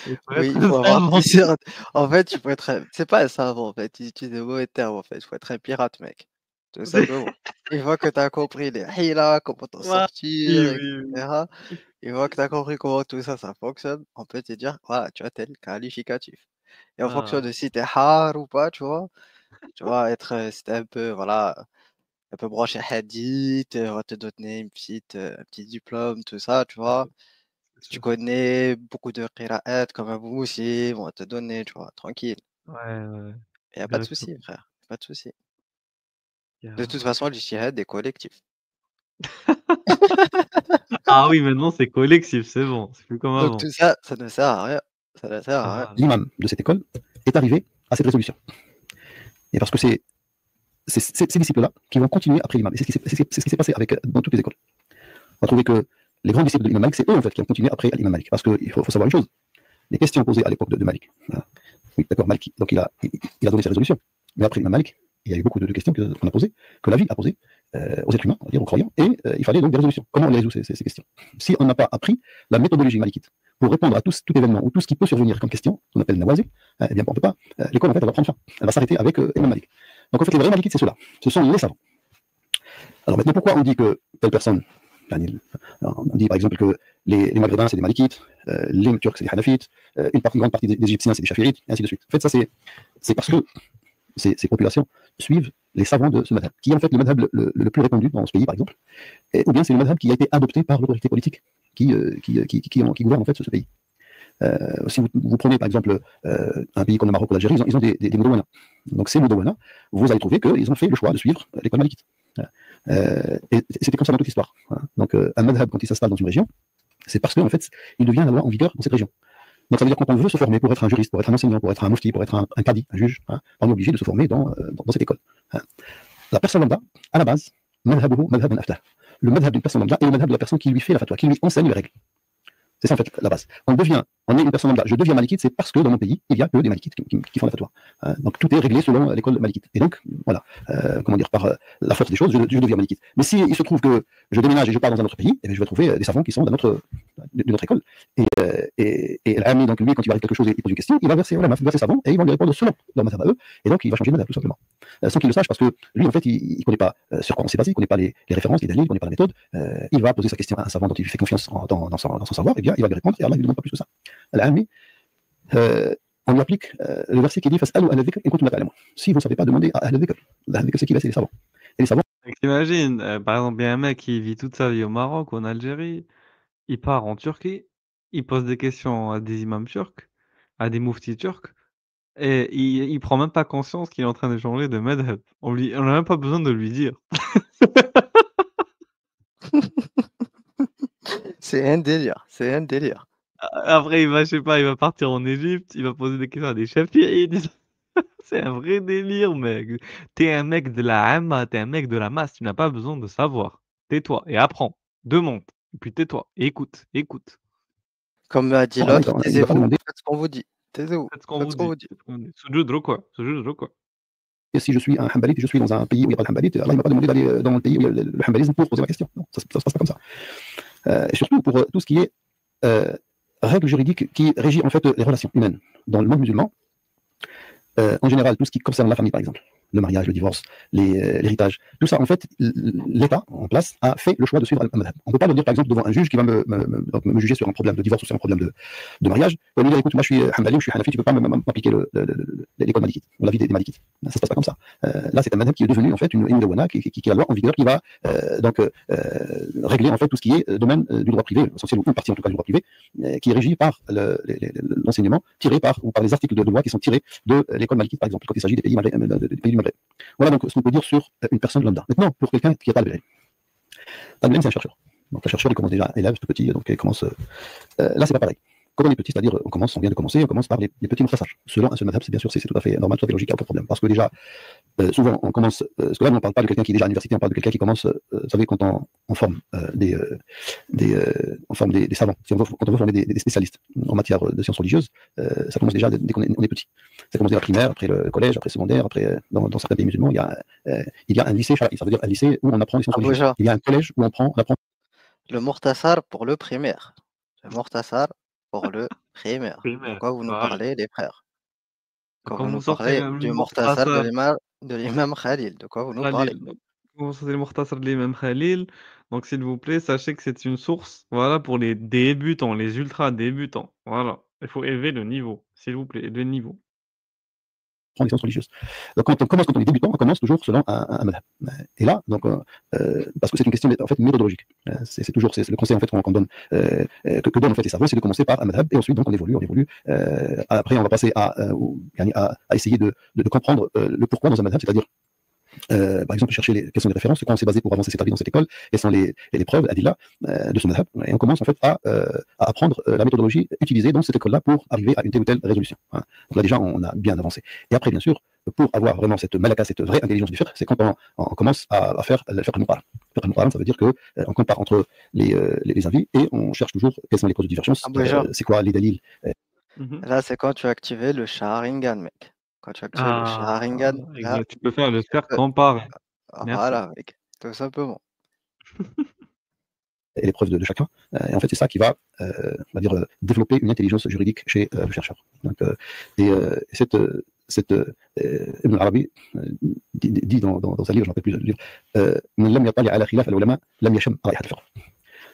Il faut Oui, être il un faut avoir savant. plusieurs. En fait, il faut être. C'est pas un savant, en fait. Il utilise des mauvais termes, en fait. Il faut être un pirate, mec. Tout simplement. Une fois que tu as compris les hila, comment t'en Ouais, sortir, oui, oui. etc. Une fois que tu as compris comment tout ça, ça fonctionne, on peut te dire, voilà, tu as tel qualificatif. Et en fonction Ah, de si t'es hard ou pas, tu vois, être, si t'es un peu, voilà, un peu branché hadith, on va te donner un petit diplôme, tout ça, tu vois. c'est Si tu sûr. connais beaucoup de qira'at comme Abu Muslim, on va te donner, tu vois, tranquille. Ouais, ouais. Il n'y a pas de Exactement. souci, frère. Pas de souci. Ya De toute Rabba. façon, l'ijtihad est collectif. Ah oui, maintenant c'est collectif, c'est bon. C'est plus comme Donc avant. tout ça, ça ne sert à rien. Ça ne sert à rien. Voilà. L'imam de cette école est arrivé à cette résolution. Et parce que c'est ces disciples-là qui vont continuer après l'imam. Et c'est ce qui s'est passé dans toutes les écoles. On va trouver que les grands disciples de l'imam Malik, c'est eux en fait qui ont continué après l'imam Malik. Parce qu'il faut savoir une chose. Les questions posées à l'époque de Malik. Voilà. Oui, d'accord, Malik, donc il a donné ses résolutions. Mais après l'imam Malik, il y a eu beaucoup de questions qu'on a posées, que la vie a posées aux êtres humains, on va dire aux croyants, et il fallait donc des résolutions. Comment on les résout ces questions? Si on n'a pas appris la méthodologie malikite pour répondre à tout événement ou tout ce qui peut survenir comme question, qu'on appelle nawazil, eh bien on ne peut pas. L'école en fait elle va prendre fin. Elle va s'arrêter avec l'imam Malik. Donc en fait les vrais malikites c'est ceux-là. Ce sont les savants. Alors maintenant pourquoi on dit que telle personne, on dit par exemple que les maghrébins c'est des malikites, les turcs c'est des hanafites, une grande partie des égyptiens c'est des shafi'ites, et ainsi de suite. En fait ça c'est parce que ces populations suivent les savants de ce madhab, qui est en fait le madhab le plus répandu dans ce pays, par exemple, ou bien c'est le madhab qui a été adopté par l'autorité politique qui gouverne en fait ce pays. Si vous prenez par exemple un pays comme le Maroc ou l'Algérie, ils ont des moudouana. Donc ces Mudawwana, vous allez trouver qu'ils ont fait le choix de suivre l'école malikite. Et c'était comme ça dans toute l'histoire. Donc un madhab, quand il s'installe dans une région, c'est parce qu'en fait, il devient la loi en vigueur dans cette région. Donc ça veut dire quand on veut se former pour être un juriste, pour être un enseignant, pour être un mufti, pour être un qadi, un juge, on est obligé de se former dans cette école. La personne lambda, à la base, madhabuhu madhaban aftah. Le madhab d'une personne lambda est le madhab de la personne qui lui fait la fatwa, qui lui enseigne les règles. C'est ça en fait la base. On est une personne lambda, je deviens malikite, c'est parce que dans mon pays, il n'y a que des malikites qui font la fatwa. Donc tout est réglé selon l'école malikite. Et donc, voilà, comment dire, par la force des choses, je deviens malikite. Mais s'il se trouve que je déménage et je pars dans un autre pays, eh bien, je vais trouver des savants qui sont d'une autre école. Et l'ami, donc lui, quand il va arriver quelque chose et il pose une question, il va verser ses savants et ils vont lui répondre selon leur madhab à eux. Et donc, il va changer de madhab, tout simplement. Sans qu'il le sache, parce que lui, en fait, il ne connaît pas sur quoi on s'est basé, il ne connaît pas les références, les dalils, il ne connaît pas la méthode. Il va poser sa question à un savant dont il fait confiance dans son savoir, et bien, il va lui répondre, et Allah ne lui demande pas plus que ça. L'ami, on lui applique le verset qui dit si vous ne savez pas, demandez à Al-Dhikr. Al-Dhikr, c'est qui? C'est les savants. Et les savants. T'imagines, par exemple, il y a un mec qui vit toute sa vie au Maroc ou en Algérie, il part en Turquie, il pose des questions à des imams turcs, à des muftis turcs, et il prend même pas conscience qu'il est en train de changer de madhab. On n'a même pas besoin de lui dire. C'est un délire, c'est un délire. Après, il va, je sais pas, il va partir en Égypte, il va poser des questions à des shafi'ites. C'est un vrai délire, mec. T'es un mec de la Amma, t'es un mec de la masse, tu n'as pas besoin de savoir. Tais-toi et apprends. Demande. Et puis tais-toi et écoute. Comme a dit l'autre, taisez-vous, faites ce qu'on vous dit. Taisez-vous, faites ce qu'on vous dit. Sujud rukwa. Et si je suis un Hanbalite et je suis dans un pays où il n'y a pas de Hanbalite, Allah ne m'a pas demandé d'aller dans le pays où il y a le Hanbalisme pour poser ma question. Non, ça ne se passe pas comme ça. Et surtout pour tout ce qui est règles juridiques qui régit en fait les relations humaines. Dans le monde musulman, en général, tout ce qui concerne la famille, par exemple, le mariage, le divorce, l'héritage, tout ça, en fait, l'État en place a fait le choix de suivre un madhab. On ne peut pas le dire, par exemple, devant un juge qui va me juger sur un problème de divorce ou sur un problème de mariage. On va lui dire, écoute, moi je suis Hanbali ou je suis Hanafi, tu ne peux pas m'appliquer l'école malikite, ou la vie des malikites. Ça ne se passe pas comme ça. Là, c'est un madhab qui est devenu, en fait, une mudawwana, qui est la loi en vigueur, qui va régler, en fait, tout ce qui est domaine du droit privé, essentiel, ou une partie, en tout cas, du droit privé, qui est régi par l'enseignement tiré par les articles de loi qui sont tirés de l'école malikite, par exemple, quand il s'agit des pays du Maghreb. Voilà donc ce qu'on peut dire sur une personne lambda. Maintenant, pour quelqu'un qui est Talib Ilm, c'est un chercheur. Donc, un chercheur, il commence déjà élève, tout petit, donc il commence. Là, c'est pas pareil. Quand on est petit, c'est-à-dire on vient de commencer, on commence par les petits mukhtasar. Selon un seul madhab, c'est bien sûr, c'est tout à fait normal, tout à fait logique, aucun problème. Parce que déjà, souvent, on commence. Parce que là, on ne parle pas de quelqu'un qui est déjà à l'université, on parle de quelqu'un qui commence. Vous savez, quand on forme des savants, quand on veut former des spécialistes en matière de sciences religieuses, ça commence déjà dès qu'on est petit. Ça commence dès la primaire, après le collège, après le secondaire, après, dans certains pays musulmans, il y a un lycée shara'i, ça veut dire un lycée où on apprend les sciences religieuses. Il y a un collège où on apprend. Le mukhtasar pour le primaire. Le mukhtasar pour le primaire. De quoi vous nous parlez, les frères? Quand vous nous parlez du mukhtasar de l'imam Khalil, de quoi vous nous parlez? Vous sortez le mukhtasar de l'imam Khalil. Donc, s'il vous plaît, sachez que c'est une source, voilà, pour les débutants, les ultra débutants. Voilà. Il faut élever le niveau, s'il vous plaît, le niveau. Les sciences religieuses. Donc, quand on est débutant, on commence toujours selon un madhab. Et là, donc, parce que c'est une question en fait méthodologique. C'est toujours le conseil en fait qu'on donne, que donnent en fait les savants, c'est de commencer par un madhab et ensuite donc on évolue. Après, on va passer à essayer de comprendre le pourquoi dans un madhab, c'est-à-dire par exemple, chercher quelles sont les références, sur quoi on s'est basé pour avancer cette vie dans cette école, quelles sont les preuves, adilla, de ce madhab, et on commence en fait à apprendre la méthodologie utilisée dans cette école-là pour arriver à une telle ou telle résolution. Donc là déjà, on a bien avancé. Et après, bien sûr, pour avoir vraiment cette malaka, cette vraie intelligence du fiqh, c'est quand on commence à faire le fiqh al-muqaran. Le fiqh al-muqaran, ça veut dire qu'on compare entre les avis et on cherche toujours quelles sont les causes de divergence, c'est quoi les dalils. Là, c'est quand tu as activé le Sharingan, mec. Quand tu actives le Sharingan, là, tu peux faire le fiqh comparé. Voilà, mec, tout simplement. Et les preuves de chacun. Et en fait, c'est ça qui va, on va dire, développer une intelligence juridique chez le chercheur. Donc, Ibn Arabi dit dans un livre, je ne rappelle plus le livre, ça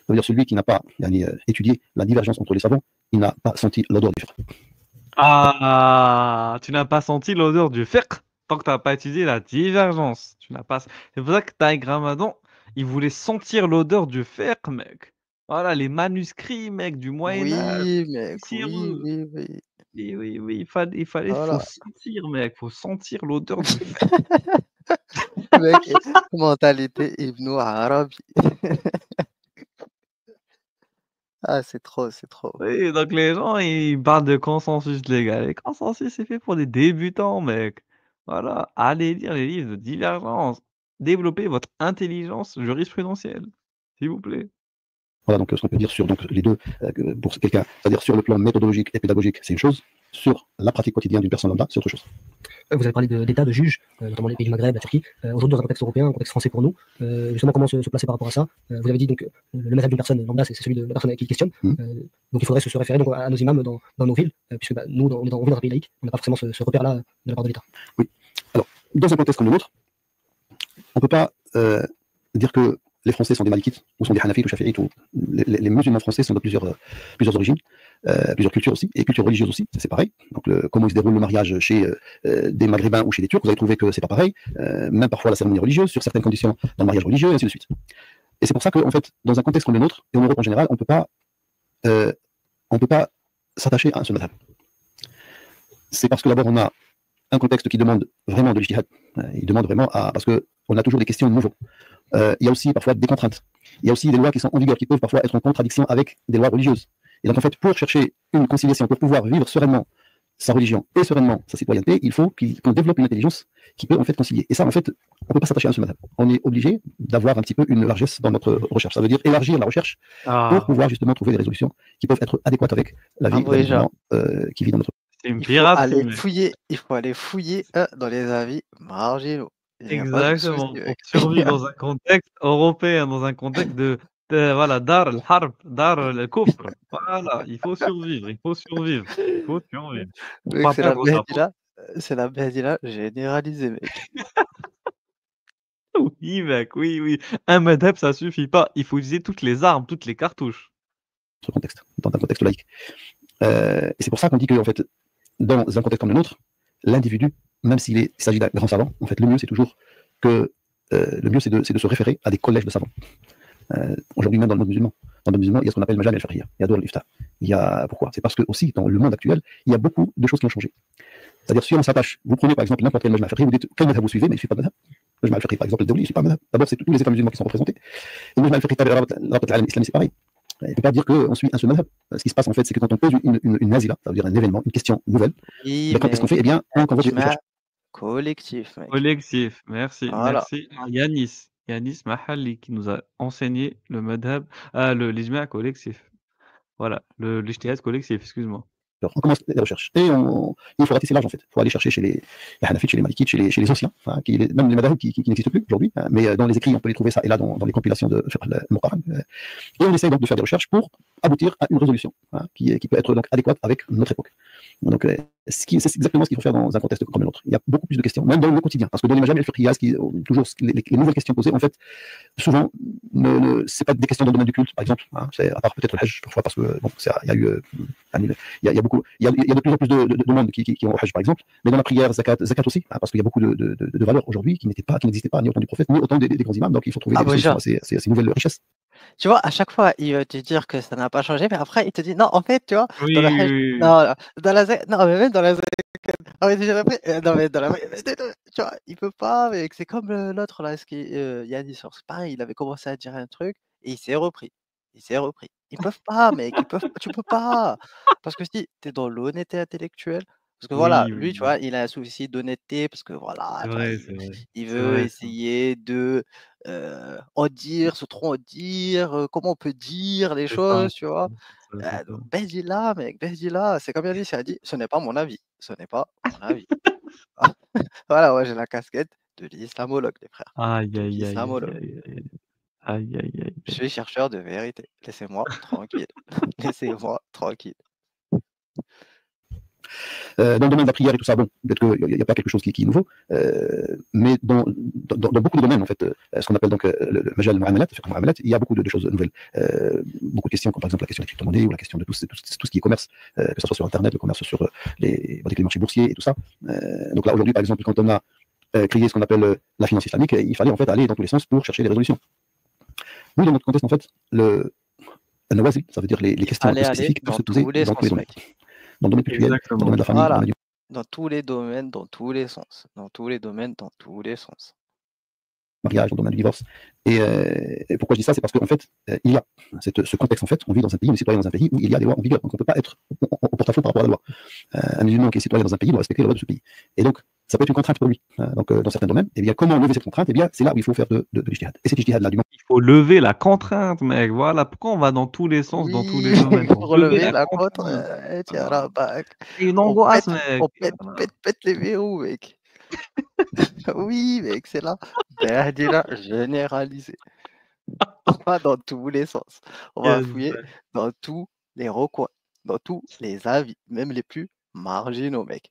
veut dire celui qui n'a pas étudié la divergence entre les savants, il n'a pas senti l'odeur du fiqh. Ah, tu n'as pas senti l'odeur du fiqh tant que tu n'as pas étudié la divergence. C'est pour ça que Taïg Ramadan, il voulait sentir l'odeur du fiqh, mec. Voilà, les manuscrits, mec, du Moyen-Âge. Oui, mec, oui. Oui, il fallait faut Voilà. sentir, mec, faut sentir l'odeur du Mec, mentalité Ibn Arabi. Ah, c'est trop, c'est trop. Oui, donc les gens, ils parlent de consensus légal. Le consensus, c'est fait pour les débutants, mec. Voilà, allez lire les livres de divergence. Développez votre intelligence jurisprudentielle, s'il vous plaît. Voilà, donc ce qu'on peut dire sur donc, les deux, pour quelqu'un, c'est-à-dire sur le plan méthodologique et pédagogique, c'est une chose. Sur la pratique quotidienne d'une personne lambda, c'est autre chose. Vous avez parlé d'États, de juges, notamment les pays du Maghreb, la Turquie. Aujourd'hui, dans un contexte européen, un contexte français pour nous, justement, comment se placer par rapport à ça? Vous avez dit donc le mazhab d'une personne lambda, c'est celui de la personne qui le questionne. Donc il faudrait se référer donc, à nos imams dans nos villes, puisque nous, on vit dans un pays laïque, on n'a pas forcément ce repère-là de la part de l'État. Oui. Alors, dans un contexte comme le nôtre, on ne peut pas dire que les Français sont des malikites, ou sont des hanafites, ou shafi'ites, ou les musulmans français sont de plusieurs origines, plusieurs cultures aussi, et cultures religieuses aussi, c'est pareil. Donc comment il se déroule le mariage chez des Maghrébins ou chez des Turcs, vous allez trouver que c'est pas pareil, même parfois la cérémonie religieuse, sur certaines conditions dans le mariage religieux, et ainsi de suite. Et c'est pour ça qu'en fait, dans un contexte comme le nôtre, et en Europe en général, on ne peut pas s'attacher à un seul madhab. C'est parce que d'abord on a un contexte qui demande vraiment de l'ijtihad, il demande vraiment parce qu'on a toujours des questions nouvelles. Il y a aussi parfois des contraintes. Il y a aussi des lois qui sont en vigueur, qui peuvent parfois être en contradiction avec des lois religieuses. Et donc en fait, pour chercher une conciliation, pour pouvoir vivre sereinement sa religion et sereinement sa citoyenneté, il faut qu'on développe une intelligence qui peut en fait concilier. Et ça, en fait, on ne peut pas s'attacher à un seul madhab. On est obligé d'avoir un petit peu une largesse dans notre recherche. Ça veut dire élargir la recherche pour pouvoir justement trouver des résolutions qui peuvent être adéquates avec la vie qui vit dans notre. C'est une piraterie, mec. Il faut aller fouiller dans les avis marginaux. Exactement, pour survivre dans un contexte européen, dans un contexte de voilà, dar al-harb, dar al-kufr. Voilà, il faut survivre. Pour pas perdre sa peau. C'est la Behdila généralisée, mec. Oui, mec, oui. Un madhab, ça suffit pas. Il faut utiliser toutes les armes, toutes les cartouches. Dans un contexte laïque. Et c'est pour ça qu'on dit que, en fait, dans un contexte comme le nôtre, l'individu, même s'il s'agit d'un grand savant, en fait, le mieux, c'est toujours que c'est de se référer à des collèges de savants. Aujourd'hui, même dans le monde musulman. Dans le monde musulman, il y a ce qu'on appelle Majal al-Fiqhiyya, il y a Dawr al-Ifta. Pourquoi? C'est parce que aussi, dans le monde actuel, il y a beaucoup de choses qui ont changé. C'est-à-dire, si on s'attache, vous prenez par exemple n'importe quel Majal al-Fiqhiyya, vous dites quel madhab vous suivez, mais il ne suit pas de madhab. Le Majal al-Fiqhiyya, par exemple, le Dawli, il ne suit pas de madhab. D'abord, c'est tous les États musulmans qui sont représentés. Et le Majal al-Fiqhiyya, l'Alam islami, c'est pareil. On ne peut pas dire qu'on suit un seul madhab. Ce qui se passe, en fait, c'est que quand on pose une nazila, ça veut dire un événement, une question nouvelle, quand est-ce qu'on fait? Eh bien, on convoque des recherches. Collectif, mec. Collectif, merci. Voilà. Merci à Yanis Mahalli qui nous a enseigné le madhab, l'ijma' collectif. Voilà, l'ijtihad collectif, excuse-moi. Alors, on commence les recherches. Et il faut ratisser large, en fait. Il faut aller chercher chez les hanafites, chez les malikites, chez les anciens, même les madhab qui n'existent plus aujourd'hui. Mais dans les écrits, on peut les trouver ça et là dans les compilations de Muqarran. Et on essaye donc de faire des recherches pour aboutir à une résolution qui peut être donc adéquate avec notre époque. Donc, c'est exactement ce qu'il faut faire dans un contexte comme le nôtre. Il y a beaucoup plus de questions, même dans le quotidien. Parce que dans les majal al-fiqhiyya, toujours les nouvelles questions posées, en fait, souvent, c'est pas des questions dans le domaine du culte, par exemple. C'est à part peut-être le hajj, parfois, parce que bon, il y a eu. Il y a beaucoup, il y a de plus en plus de monde qui ont au hajj, par exemple, mais dans la prière, zakat aussi, parce qu'il y a beaucoup de valeurs aujourd'hui qui n'existaient pas ni au temps du prophète, ni au temps des grands imams, donc il faut trouver des solutions à ces nouvelles richesses. Tu vois, à chaque fois, il va te dire que ça n'a pas changé, mais après, il te dit non, en fait, tu vois, Oui, dans la hajj, oui. non, mais même dans la zakat, non, mais dans la, tu vois, il peut pas, mec, c'est comme l'autre là, Yannis, c'est pareil, il avait commencé à dire un truc et il s'est repris. Ils peuvent pas, mec, tu peux pas. Parce que si tu es dans l'honnêteté intellectuelle, parce que voilà, Oui, lui, tu vois, il a un souci d'honnêteté, parce que voilà, c'est tu vois, vrai, c'est vrai. il C'est veut vrai, ça. essayer de en dire, se trop en dire, comment on peut dire les C'est ça, choses, tu vois. c'est ça. Donc, Behdila, mec, Behdila, c'est comme Yannis a dit, ce n'est pas mon avis, ce n'est pas mon avis. Voilà, ouais, j'ai la casquette de l'islamologue, les frères. Aïe, De aïe, aïe, l'islamologue. aïe, aïe, aïe, aïe, aïe, Je aïe. suis chercheur de vérité. Laissez-moi tranquille. Laissez-moi tranquille. Dans le domaine de la prière et tout ça, bon, peut-être qu'il n'y a pas quelque chose qui est nouveau, mais dans beaucoup de domaines, en fait, ce qu'on appelle donc le majal al-mu'amalat, il y a beaucoup de choses nouvelles. Beaucoup de questions, comme par exemple la question des crypto-monnaies ou la question de tout ce qui est commerce, que ce soit sur Internet, le commerce sur les marchés boursiers et tout ça. Donc là, aujourd'hui, par exemple, quand on a créé ce qu'on appelle la finance islamique, il fallait en fait aller dans tous les sens pour chercher des résolutions. Nous, dans notre contexte, en fait, le nawazil, ça veut dire les questions spécifiques peuvent se poser dans tous les domaines. dans le domaine culturel, dans le Exactement. domaine de la famille, dans le Voilà. domaine du Dans tous les domaines, dans tous les sens. Dans tous les domaines, dans tous les sens. mariage, dans le domaine du divorce. Et pourquoi je dis ça, c'est parce qu'en fait, il y a ce contexte, en fait, on vit dans un pays, on est citoyen dans un pays où il y a des lois en vigueur, donc on ne peut pas être au porte-à-faux par rapport à la loi. Un musulman qui est citoyen dans un pays doit respecter les lois de ce pays. Et donc, ça peut être une contrainte pour lui. Donc, dans certains domaines, eh bien, comment lever cette contrainte? Eh bien, c'est là où il faut faire de l'ijtihad. Et cet ijtihad-là, du moment Il faut lever la contrainte, mec. Voilà pourquoi on va dans tous les sens, dans tous les Oui, domaines. Pour pour lever lever la la contre, contrainte. tiens la bague. C'est une On angoisse, pète, mec. on pète les verrous, mec. Oui, mec, c'est là. Berdila généralisé. On va dans tous les sens. On va Yes, fouiller mec. dans tous les recoins, dans tous les avis, même les plus marginaux, mec.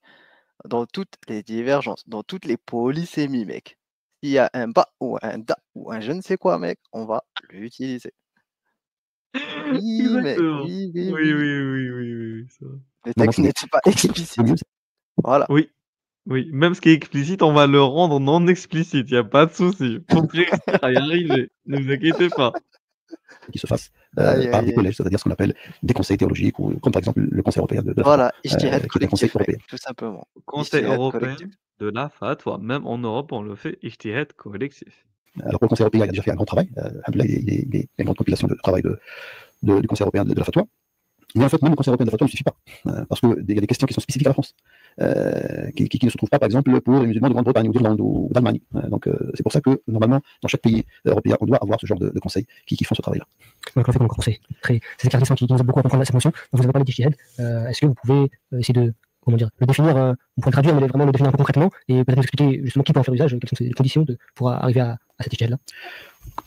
Dans toutes les divergences, dans toutes les polysémies, mec. S'il y a un bas ou un da ou un je ne sais quoi, mec, on va l'utiliser. Oui, mec, Exactement. oui, Oui, oui, oui, oui. oui, oui, oui, ça. Le moment texte qu'il est n'est pas compliqué, explicite. le mieux, c'est Voilà. Oui, oui. Même ce qui est explicite, on va le rendre non explicite. Il n'y a pas de souci. Faut réussir à y arriver. Ne vous inquiétez pas. qu'il se fasse Aïe, par aïe, des aïe. collèges, c'est-à-dire ce qu'on appelle des conseils théologiques, ou comme par exemple le Conseil européen de la fatwa, Voilà, ijtihad qui est un conseil collectif, mec, européen. tout simplement. Conseil Ijtihad européen collectif. de la fatwa. Même en Europe, on le fait. Ijtihad collectif. Alors pour le Conseil européen, il a déjà fait un grand travail. Alhamdoulilah, il y a une grande compilation de travail du Conseil européen de la fatwa. Mais en fait, même le Conseil européen de la fatwa ne suffit pas, parce qu'il y a des questions qui sont spécifiques à la France, qui ne se trouvent pas, par exemple, pour les musulmans de Grande-Bretagne ou d'Irlande ou d'Allemagne. Donc c'est pour ça que, normalement, dans chaque pays européen, on doit avoir ce genre de conseils qui font ce travail-là. Donc, en fait, comme conseil, ces éclaircissements qui nous aident beaucoup à comprendre cette notion. Donc, vous avez parlé d'ijtihad. Est-ce que vous pouvez essayer de, comment dire, le définir, vous pouvez le traduire, mais vraiment le définir un peu concrètement, et peut-être nous expliquer justement qui peut en faire usage, quelles sont les conditions pour arriver à cet ijtihad-là?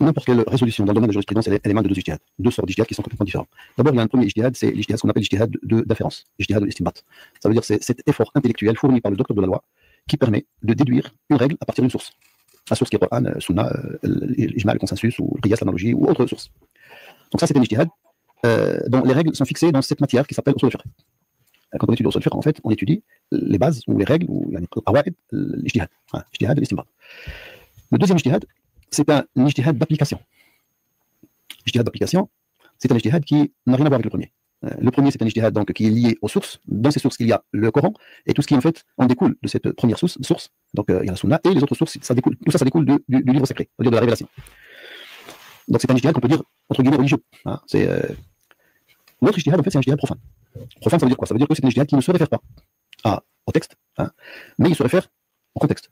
N'importe quelle résolution dans le domaine de la jurisprudence, elle émane de deux ijtihad, deux sortes d'ijtihad qui sont complètement différents. D'abord, il y a un premier ijtihad, c'est l'ijtihad, ce qu'on appelle l'ijtihad d'inférence, l'ijtihad de l'istinbat. Ça veut dire c'est cet effort intellectuel fourni par le docteur de la loi qui permet de déduire une règle à partir d'une source. La source qui est Coran, Sunna, l'ijma, le consensus, ou le qiyas, l'analogie, ou autre source. Donc ça, c'est un ijtihad dont les règles sont fixées dans cette matière qui s'appelle usul al-fiqh. Quand on étudie usul al-fiqh, en fait, on étudie les bases ou les règles, ou l'ijtihad, l'ijtihad de l'istinbat. Le deuxième ijtihad, c'est un ijtihad d'application. L'ijtihad d'application, c'est un ijtihad qui n'a rien à voir avec le premier. Le premier, c'est un ijtihad donc, qui est lié aux sources. Dans ces sources, il y a le Coran, et tout ce qui en fait en découle de cette première source. Donc il y a la Sunna, et les autres sources, tout ça découle du livre sacré, c'est-à-dire de la révélation. Donc c'est un ijtihad qu'on peut dire, entre guillemets, religieux. L'autre ijtihad, en fait, c'est un ijtihad profane. Profane, ça veut dire quoi? Ça veut dire que c'est un ijtihad qui ne se réfère pas au texte, mais il se réfère au contexte.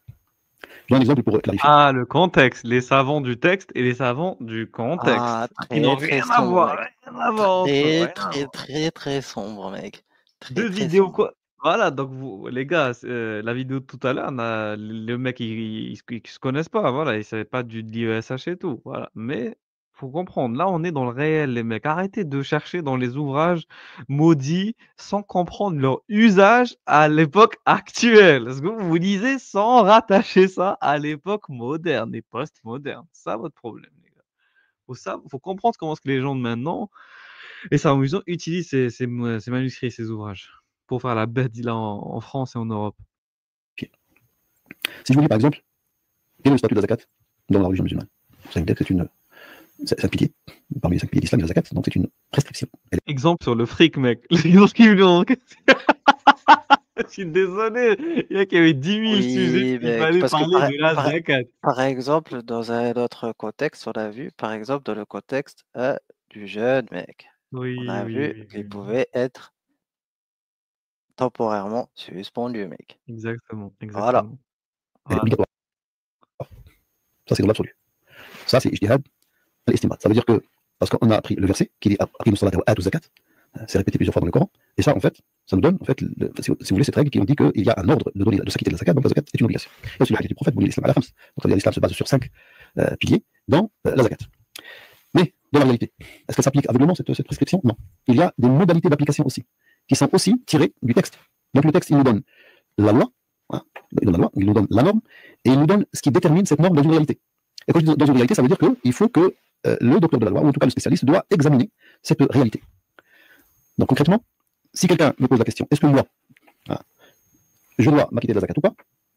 Je donne un exemple pour clarifier. Ah, le contexte. Les savants du texte et les savants du contexte. Ah, Qui n'ont très rien à sombre, voir. mec. Rien à voir entre eux. Très sombre, mec. Deux Très vidéos sombre. quoi. Voilà, donc vous, les gars, la vidéo de tout à l'heure, le mec, ils se connaissent pas, voilà, ils savaient pas du l'IESH et tout, voilà. Mais faut comprendre, là, on est dans le réel, les mecs. Arrêtez de chercher dans les ouvrages maudits sans comprendre leur usage à l'époque actuelle. Parce que vous lisez sans rattacher ça à l'époque moderne et post-moderne. C'est ça votre problème, les gars. Faut comprendre comment est-ce que les gens de maintenant et ça amusant utilisent ces manuscrits, ces ouvrages pour faire la bête là en France et en Europe. Si je vous dis par exemple, quel est le statut de la zakat dans la religion musulmane? Vous savez peut-être que c'est un pilier, parmi les 5 piliers de l'islam, la zakat, donc c'est une prescription. Exemple sur le fric, mec. L'exemple qui me vient en question. Je suis désolé, il y avait 10 000 sujets, Oui, il mec, fallait parce que parler de la zakat. par exemple, dans un autre contexte, on a vu, par exemple, dans le contexte du jeûne, mec, on Oui, a oui, vu oui, qu'il oui. pouvait être temporairement suspendu, mec. Exactement, Voilà. exactement. Elle est Voilà. obligatoire. Ça, c'est dans l'absolu. Ça, c'est ijtihad al-istinbat. Ça veut dire que, parce qu'on a appris le verset, qui est appris au zakat, c'est répété plusieurs fois dans le Coran, et ça, en fait, ça nous donne, en fait, si vous voulez, cette règle qui nous dit qu'il y a un ordre de donner, de s'acquitter de la zakat, donc la zakat est une obligation. Il y a aussi le hadith du prophète, vous l'islam à la khams. Donc, l'islam se base sur 5 piliers dans la zakat. Mais, dans la réalité, est-ce qu'elle s'applique aveuglément, cette prescription? Non. Il y a des modalités d'application aussi, qui sont aussi tirées du texte. Donc, le texte, il nous donne la loi, il nous donne la norme, et il nous donne ce qui détermine cette norme dans une réalité. Et quand je dis dans une réalité, ça veut dire qu'il faut que le docteur de la loi, ou en tout cas le spécialiste, doit examiner cette réalité. Donc concrètement, si quelqu'un me pose la question, est-ce que moi, je dois m'acquitter de la zakat ou pas,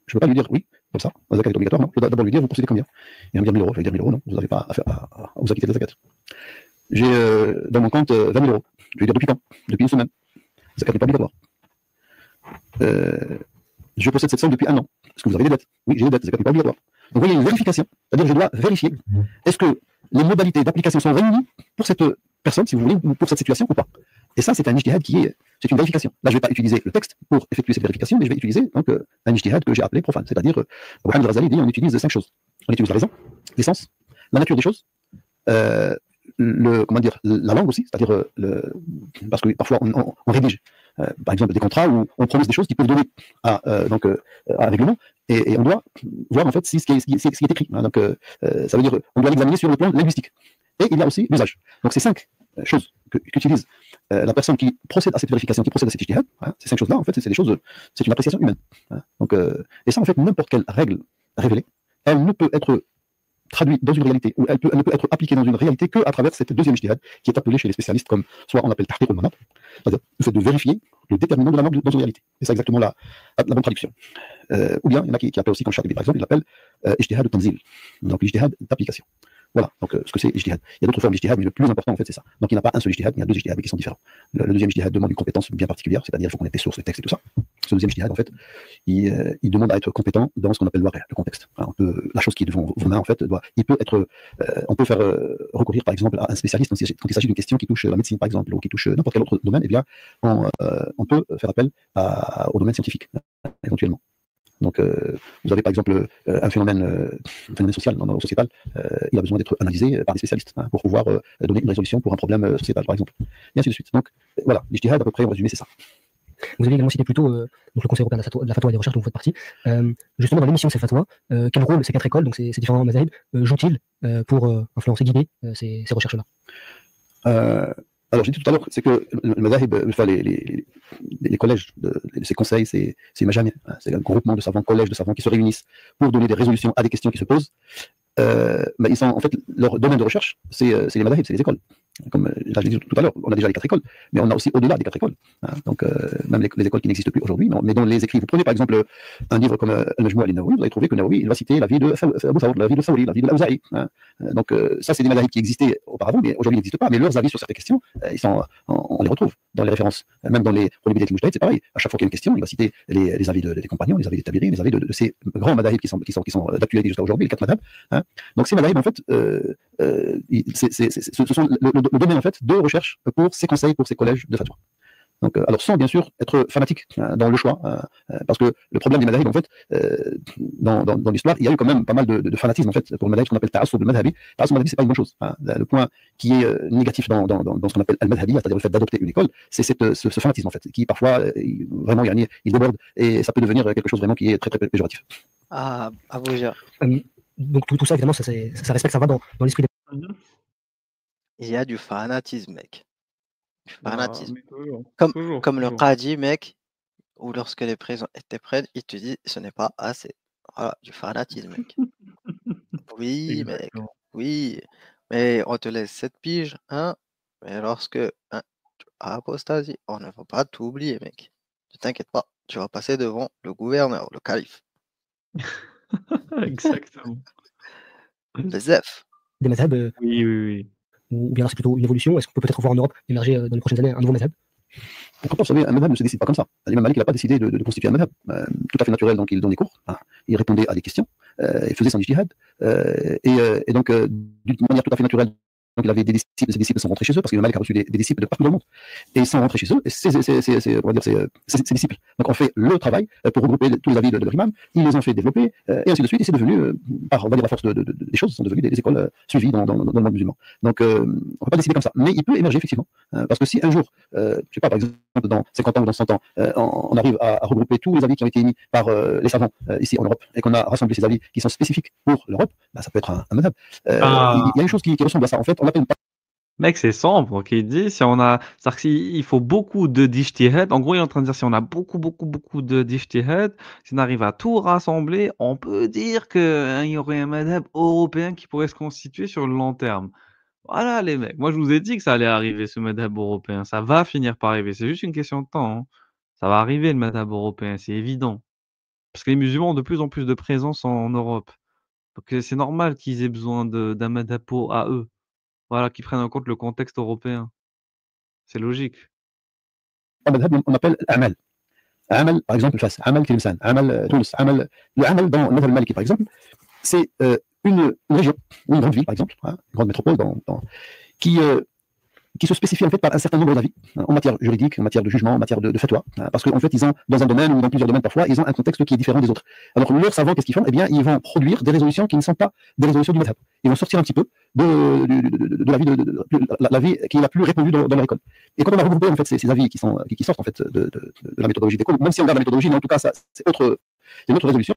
je ne peux pas lui dire oui, comme ça, la zakat est obligatoire, non. Je dois d'abord lui dire, vous possédez combien? Il va me dire 1000 euros. Je vais dire 1000 euros, non, vous n'avez pas à vous acquitter de la zakat. J'ai dans mon compte 20 000 euros. Je vais dire depuis quand? Depuis une semaine. La zakat n'est pas obligatoire. je possède cette somme depuis 1 an. Est-ce que vous avez des dettes? Oui, j'ai des dettes, c'est pas obligatoire. Donc, vous voyez, une vérification, c'est-à-dire je dois vérifier est-ce que les modalités d'application sont réunies pour cette personne, si vous voulez, ou pour cette situation ou pas. Et ça, c'est un ijtihad c'est une vérification. Là, je ne vais pas utiliser le texte pour effectuer cette vérification, mais je vais utiliser donc, un ijtihad que j'ai appelé profane. C'est-à-dire, Mohamed Ghazali dit on utilise 5 choses. On utilise la raison, l'essence, la nature des choses, comment dire, la langue aussi, c'est-à-dire parce que parfois on rédige, par exemple, des contrats où on prononce des choses qui peuvent donner à un règlement, et on doit voir en fait si ce qui est écrit. Hein, donc, ça veut dire on doit l'examiner sur le plan linguistique. Et il y a aussi l'usage. Donc, ces 5 choses qu'utilise la personne qui procède à cette vérification, qui procède à cet ijtihad, hein, ces 5 choses-là, en fait, c'est des choses, c'est une appréciation humaine. Hein, donc, et ça, en fait, n'importe quelle règle révélée, elle ne peut être traduite dans une réalité, ou elle ne peut être appliquée dans une réalité qu'à travers cette deuxième ijtihad, qui est appelée chez les spécialistes comme, soit on appelle tahqiq al-manat, c'est-à-dire le fait de vérifier le déterminant de la norme dans une réalité. Et c'est exactement la bonne traduction. Ou bien, il y en a qui appellent aussi, comme Shatibi par exemple, il l'appelle ijtihad al-tanzil, donc l'ijtihad d'application. Voilà, donc ce que c'est ijtihad. Il y a d'autres formes d'ijtihad, mais le plus important en fait c'est ça. Donc il n'y a pas un seul ijtihad, il y a 2 ijtihads qui sont différents. Le deuxième ijtihad demande une compétence bien particulière, c'est-à-dire il faut connaître les sources, les textes et tout ça. Ce deuxième ijtihad en fait, il demande à être compétent dans ce qu'on appelle le contexte. Alors, la chose qui est devant vos mains en fait, il peut être, on peut faire recourir par exemple à un spécialiste quand il s'agit d'une question qui touche la médecine par exemple, ou qui touche n'importe quel autre domaine, eh bien on peut faire appel au domaine scientifique éventuellement. Donc, vous avez par exemple un phénomène social, sociétal, il a besoin d'être analysé par des spécialistes pour pouvoir donner une résolution pour un problème sociétal, par exemple. Et ainsi de suite. Donc, voilà, l'ijtihad, à peu près, en résumé, c'est ça. Vous avez également cité plus tôt donc le Conseil européen de la fatwa et des recherches dont vous faites partie. Justement, dans l'émission de ces fatwas, quel rôle ces 4 écoles, donc ces différents mazahib, jouent-ils pour influencer, guider ces recherches-là? Alors, j'ai dit tout à l'heure, c'est que le mazahib, enfin, les collèges, ces conseils, c'est majami, hein, c'est un groupement de savants, collèges de savants qui se réunissent pour donner des résolutions à des questions qui se posent. Ils sont, en fait, leur domaine de recherche, c'est les mazahib, c'est les écoles. Comme là, je l'ai dit tout à l'heure, on a déjà les 4 écoles, mais on a aussi au-delà des 4 écoles. Hein, donc, même les écoles qui n'existent plus aujourd'hui, mais dans les écrits. Vous prenez par exemple un livre comme Al-Majmou' al-Nawawi, vous allez trouver que Nawawi, il va citer la vie de Abu Thawr, la vie de Thawri, la vie de l'Awza'i. Hein. Donc, ça, c'est des mazahib qui existaient auparavant, mais aujourd'hui, ils n'existent pas. Mais leurs avis sur certaines questions, on les retrouve dans les références. Même dans les Bidayat al-Mujtahid, c'est pareil. À chaque fois qu'il y a une question, il va citer les avis des compagnons, les avis des tabi'in, les avis de ces grands mazahib qui sont d'actualité jusqu'à aujourd'hui, les 4 mazahib. Hein. Donc, ces mazahib, en fait, ce sont le domaine en fait de recherche pour ces conseils, pour ces collèges de fatwa. Donc, alors sans bien sûr être fanatique dans le choix, parce que le problème des madhahib en fait, dans l'histoire, il y a eu quand même pas mal de fanatisme en fait pour le madhahib, ce qu'on appelle ta'assub al-madhabi. Ta'assub al-madhabi, c'est pas une bonne chose. Hein. Le point qui est négatif dans ce qu'on appelle al-madhabi, c'est-à-dire le fait d'adopter une école, c'est ce fanatisme en fait, qui parfois vraiment il déborde et ça peut devenir quelque chose vraiment qui est très très péjoratif. Ah, à vous dire. Donc tout ça évidemment, ça respecte, ça va dans l'esprit des... Il y a du fanatisme, mec. Du fanatisme. Toujours, comme le qadi, mec, où lorsque les prisons étaient prêtes, il te dit ce n'est pas assez. Voilà, du fanatisme, mec. Oui, mec. Oui. Mais on te laisse 7 piges, hein. Mais lorsque tu as apostasie, on ne va pas t'oublier, mec. Ne t'inquiète pas, tu vas passer devant le gouverneur, le calife. Exactement. Bezef. Des mazhab, Oui. ou bien c'est plutôt une évolution? Est-ce qu'on peut peut-être voir en Europe émerger dans les prochaines années un nouveau mazhab? Pourquoi pas, vous savez, un madhab ne se décide pas comme ça. L'imam Malik n'a pas décidé de constituer un madhab. Tout à fait naturel, donc il donnait cours, hein, il répondait à des questions, il faisait son ijtihad, et donc d'une manière tout à fait naturelle, donc il avait des disciples, ses disciples sont rentrés chez eux, parce que l'imam Malik a reçu des disciples de partout dans le monde, et ils sont rentrés chez eux, et ses disciples. Donc on fait le travail pour regrouper tous les avis de l'imam, ils les ont fait développer, et ainsi de suite, et c'est devenu, par on va dire, la force des choses, sont devenues des écoles suivies dans le monde musulman. Donc on ne peut pas décider comme ça, mais il peut émerger effectivement, parce que si un jour, je ne sais pas, par exemple, dans 50 ans ou dans 100 ans, on arrive à regrouper tous les avis qui ont été émis par les savants ici en Europe, et qu'on a rassemblé ces avis qui sont spécifiques pour l'Europe, bah, ça peut être un madhab. Il y a une chose qui ressemble à ça, en fait, on l'appelle pas. Mec, c'est sombre, qu'il dit. C'est-à-dire qu'il faut beaucoup de d'ijtihad. En gros, il est en train de dire si on a beaucoup de d'ijtihad, si on arrive à tout rassembler, on peut dire qu'il y aurait un madhab européen qui pourrait se constituer sur le long terme. Voilà, les mecs. Moi, je vous ai dit que ça allait arriver, ce madhab européen. Ça va finir par arriver. C'est juste une question de temps. Hein. Ça va arriver, le madhab européen, c'est évident. Parce que les musulmans ont de plus en plus de présence en Europe. Donc, c'est normal qu'ils aient besoin d'un madhab à eux. Voilà, qui prennent en compte le contexte européen. C'est logique. Un madhab, on appelle amal. Amal, par exemple, face Amal Tlemcen, Amal Tunis, Amal, le Amal dans le Maliki, par exemple, c'est une région, ou une grande ville, par exemple, hein, une grande métropole qui se spécifie en fait par un certain nombre d'avis en matière juridique, en matière de jugement, en matière de fatwa, parce qu'en fait ils ont dans un domaine ou dans plusieurs domaines parfois, ils ont un contexte qui est différent des autres. Alors leurs savants, qu'est-ce qu'ils font? Eh bien, ils vont produire des résolutions qui ne sont pas des résolutions du madhab. Ils vont sortir un petit peu de la vie qui est la plus répandue dans leur école. Et quand on a regroupé en fait ces avis qui sortent en fait de la méthodologie d'école, même si on garde la méthodologie, mais en tout cas ça c'est une autre résolution.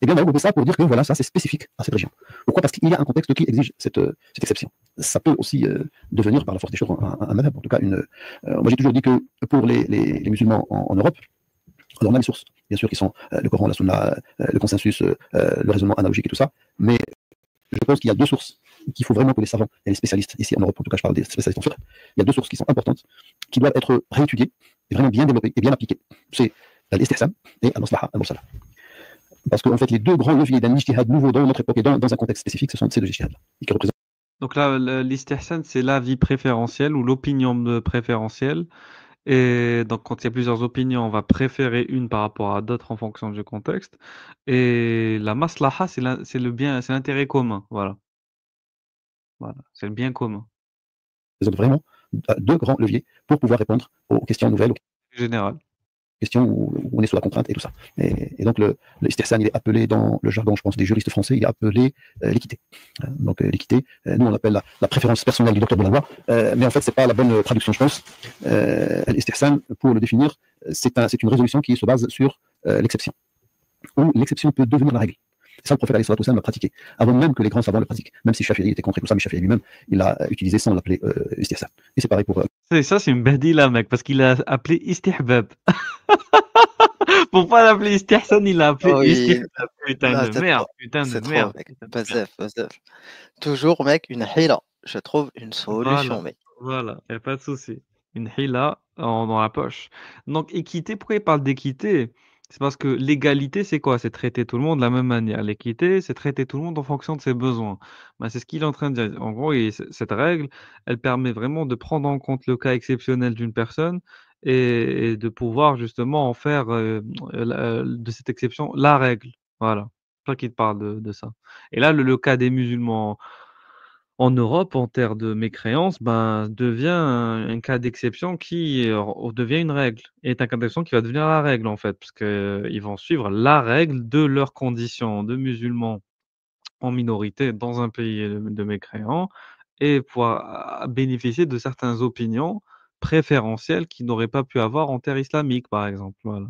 Eh bien, on a regroupé ça pour dire que voilà, ça c'est spécifique à cette région. Pourquoi? Parce qu'il y a un contexte qui exige cette exception. Ça peut aussi devenir par la force des choses un madhab. En tout cas, moi j'ai toujours dit que pour les musulmans en Europe, alors on a les sources, bien sûr, qui sont le Coran, la Sunna, le consensus, le raisonnement analogique et tout ça, mais je pense qu'il y a deux sources qu'il faut vraiment que les savants et les spécialistes, ici en Europe, en tout cas je parle des spécialistes en fiqh, il y a deux sources qui sont importantes, qui doivent être réétudiées, et vraiment bien développées et bien appliquées. C'est l'istihsan et al-maslaha al-mursala. Parce qu'en fait, les deux grands leviers d'un ijtihad nouveau dans notre époque et dans un contexte spécifique, ce sont ces deux ijtihads-là. Qui représentent... Donc là, l'istihsan, c'est l'avis préférentiel ou l'opinion préférentielle. Et donc, quand il y a plusieurs opinions, on va préférer une par rapport à d'autres en fonction du contexte. Et la maslaha, c'est le bien, c'est l'intérêt commun. Voilà. Voilà, c'est le bien commun. Vraiment deux grands leviers pour pouvoir répondre aux questions nouvelles, Général. Questions où on est sous la contrainte et tout ça. Et donc le istihsan, il est appelé dans le jargon, je pense, des juristes français, il est appelé l'équité. Donc l'équité, nous on l'appelle la préférence personnelle du docteur de la loi, mais en fait c'est pas la bonne traduction, je pense. L'istihsan, pour le définir, c'est une résolution qui se base sur l'exception, où l'exception peut devenir la règle. Ça, le prophète alayhi salatu wassalam l'a pratiqué, avant même que les grands savants le pratiquent. Même si Shafi'i était contre tout ça, mais Shafi'i lui-même, il l'a utilisé sans l'appeler istihsan. Et c'est pareil pour... Ça, c'est une badila, mec, parce qu'il a appelé istihbab. Pour pas l'appeler istihsan, il l'a appelé istihbab. Putain de merde, putain de merde. Bazef. Toujours, mec, une hila. Je trouve une solution, mec. Voilà, il n'y a pas de souci. Une hila dans la poche. Donc, équité, pourquoi il parle d'équité? C'est parce que l'égalité, c'est quoi? C'est traiter tout le monde de la même manière. L'équité, c'est traiter tout le monde en fonction de ses besoins. Ben, c'est ce qu'il est en train de dire. En gros, cette règle, elle permet vraiment de prendre en compte le cas exceptionnel d'une personne et de pouvoir justement en faire de cette exception la règle. Voilà. C'est ça qu'il te parle de ça. Et là, le cas des musulmans en Europe, en termes de mécréance, ben, devient un cas d'exception qui devient une règle. Et est un cas d'exception qui va devenir la règle, en fait, parce qu'ils vont suivre la règle de leurs conditions de musulmans en minorité dans un pays de mécréants et pouvoir bénéficier de certaines opinions préférentielles qu'ils n'auraient pas pu avoir en terre islamique, par exemple. Voilà.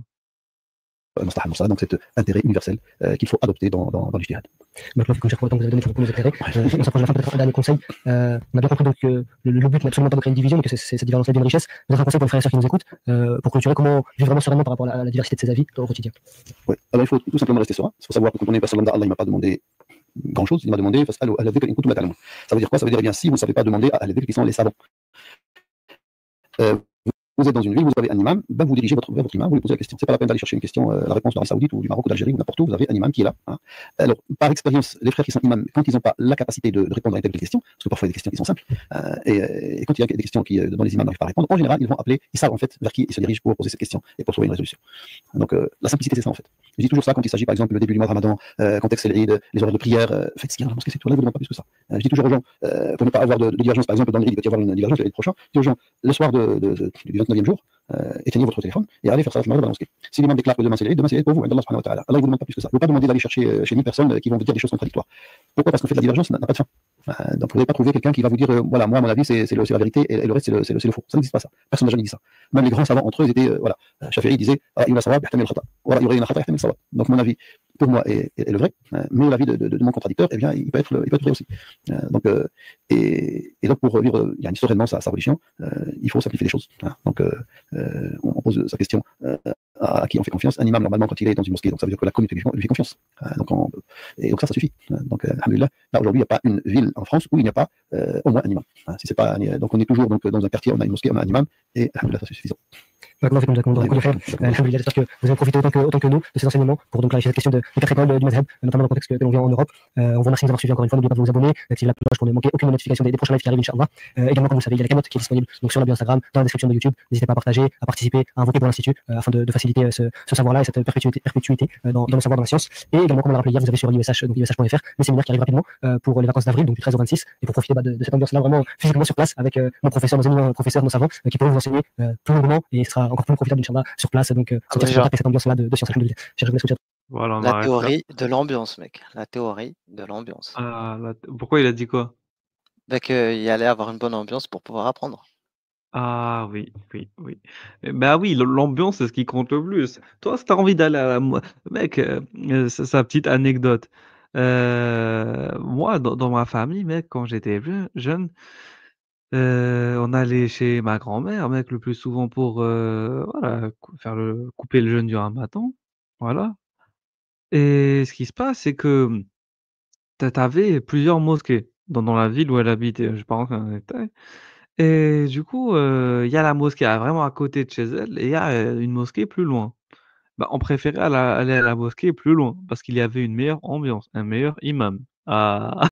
Donc cet intérêt universel qu'il faut adopter dans l'ijtihad. Maintenant, comme chaque fois, vous avez donné pour nous éclairer, on s'approche de la fin, peut-être un dernier conseil. On a bien compris donc, que le but n'est absolument pas de créer une division, mais que cette divergence est une richesse. Peut-être un conseil pour les frères et sœurs qui nous écoutent, pour clôturer, comment vivre vraiment sereinement par rapport à la diversité de ses avis au quotidien. Oui, alors il faut tout simplement rester serein. Il faut savoir que quand on est personne lambda, Allah ne m'a pas demandé grand-chose, il m'a demandé ça veut dire quoi? Ça veut dire, eh bien, si vous ne savez pas demander à al-dhikr qui sont les savants. Vous êtes dans une ville, vous avez un imam, ben vous dirigez vers votre imam, vous lui posez la question. C'est pas la peine d'aller chercher une question, la réponse d'Arabie Saoudite ou du Maroc ou d'Algérie ou n'importe où, vous avez un imam qui est là. Hein. Alors, par expérience, les frères qui sont imams, quand ils n'ont pas la capacité de répondre à une telle question, parce que parfois il y a des questions qui sont simples, et quand il y a des questions dont les imams n'arrivent pas à répondre, en général, ils vont appeler, ils savent en fait vers qui ils se dirigent pour poser cette question et pour trouver une résolution. Donc, la simplicité, c'est ça en fait. Je dis toujours ça quand il s'agit par exemple le début du mois de Ramadan, contexte c'est l'Eid, les horaires de prière, faites ce qu'il y a dans la mosquée, c'est tout, là, vous ne demandez pas plus que ça. Je dis toujours aux gens, pour ne pas avoir de divergence, par exemple, dans l'Eid, il va y avoir une divergence l'Eid prochain, je dis aux gens, le soir du 29e jour, éteignez votre téléphone et allez faire ça dans la mosquée. Si l'imam déclare que demain c'est l'Eid pour vous, Allah subhanahu wa ta'ala. Allah ne vous demande pas plus que ça. Il ne faut pas demander d'aller chercher chez 1000 personnes qui vont vous dire des choses contradictoires. Pourquoi? Parce qu'en fait la divergence n'a pas de fin. Donc vous n'allez pas trouver quelqu'un qui va vous dire voilà, moi à mon avis c'est la vérité et le reste c'est le faux. Ça n'existe pas ça. Personne n'a jamais dit ça. Même les grands savants entre eux étaient voilà. Shafi'i disait donc mon avis pour moi est le vrai, mais l'avis de mon contradicteur, eh bien il peut être vrai aussi. Donc pour vivre sereinement sa religion, il faut simplifier les choses. Donc on pose sa question à qui on fait confiance. Un imam, normalement, quand il est dans une mosquée, donc ça veut dire que la communauté lui fait confiance. Donc ça suffit. Donc, alhamdoulilah, là aujourd'hui, il n'y a pas une ville en France où il n'y a pas au moins un imam. Si c'est pas, donc on est toujours dans un quartier, on a une mosquée, on a un imam, et alhamdoulilah, ça c'est suffisant. J'espère que vous avez profité autant que nous de ces enseignements pour donc clarifier cette question des 4 écoles du madhab, notamment dans le contexte que l'on vit en Europe. On vous remercie de nous avoir suivis encore une fois. N'oubliez pas de vous abonner, d'activer la cloche pour ne manquer aucune notification des prochains lives qui arrivent, Inch'Allah. Également, comme vous le savez, il y a la camotte qui est disponible donc sur la bio Instagram, dans la description de YouTube. N'hésitez pas à partager, à participer, à invoquer pour l'Institut afin de faciliter faciliter ce savoir-là et cette perpétuité dans le savoir, dans la science. Et également, comme on l'a rappelé hier, vous avez sur l'IESH, donc IESH.fr, le séminaire qui arrive rapidement pour les vacances d'avril, donc du 13 au 26, et pour profiter de cette ambiance-là vraiment physiquement sur place avec nos professeurs, nos éminents professeurs, nos savants, qui pourront vous enseigner plus longuement et ce sera encore plus profitable, Inch'Allah, sur place. Donc, cette ambiance-là de science. Voilà, on La arrête là. théorie de l'ambiance, mec. La théorie de l'ambiance. Ah, pourquoi il a dit quoi? Bah, qu'il allait avoir une bonne ambiance pour pouvoir apprendre. Ah oui. Bah oui, l'ambiance, c'est ce qui compte le plus. Toi, si tu envie d'aller à la mec, sa petite anecdote. Moi, dans ma famille, mec, quand j'étais jeune, on allait chez ma grand-mère, mec, le plus souvent pour, voilà, couper le jeûne du ramadan, voilà. Et ce qui se passe, c'est que, tu plusieurs mosquées dans la ville où elle habitait, je vais pas rentrer dans les détails. Et du coup, il y a la mosquée vraiment à côté de chez elle et il y a, une mosquée plus loin. Bah, on préférait aller à la mosquée plus loin parce qu'il y avait une meilleure ambiance, un meilleur imam. Ah!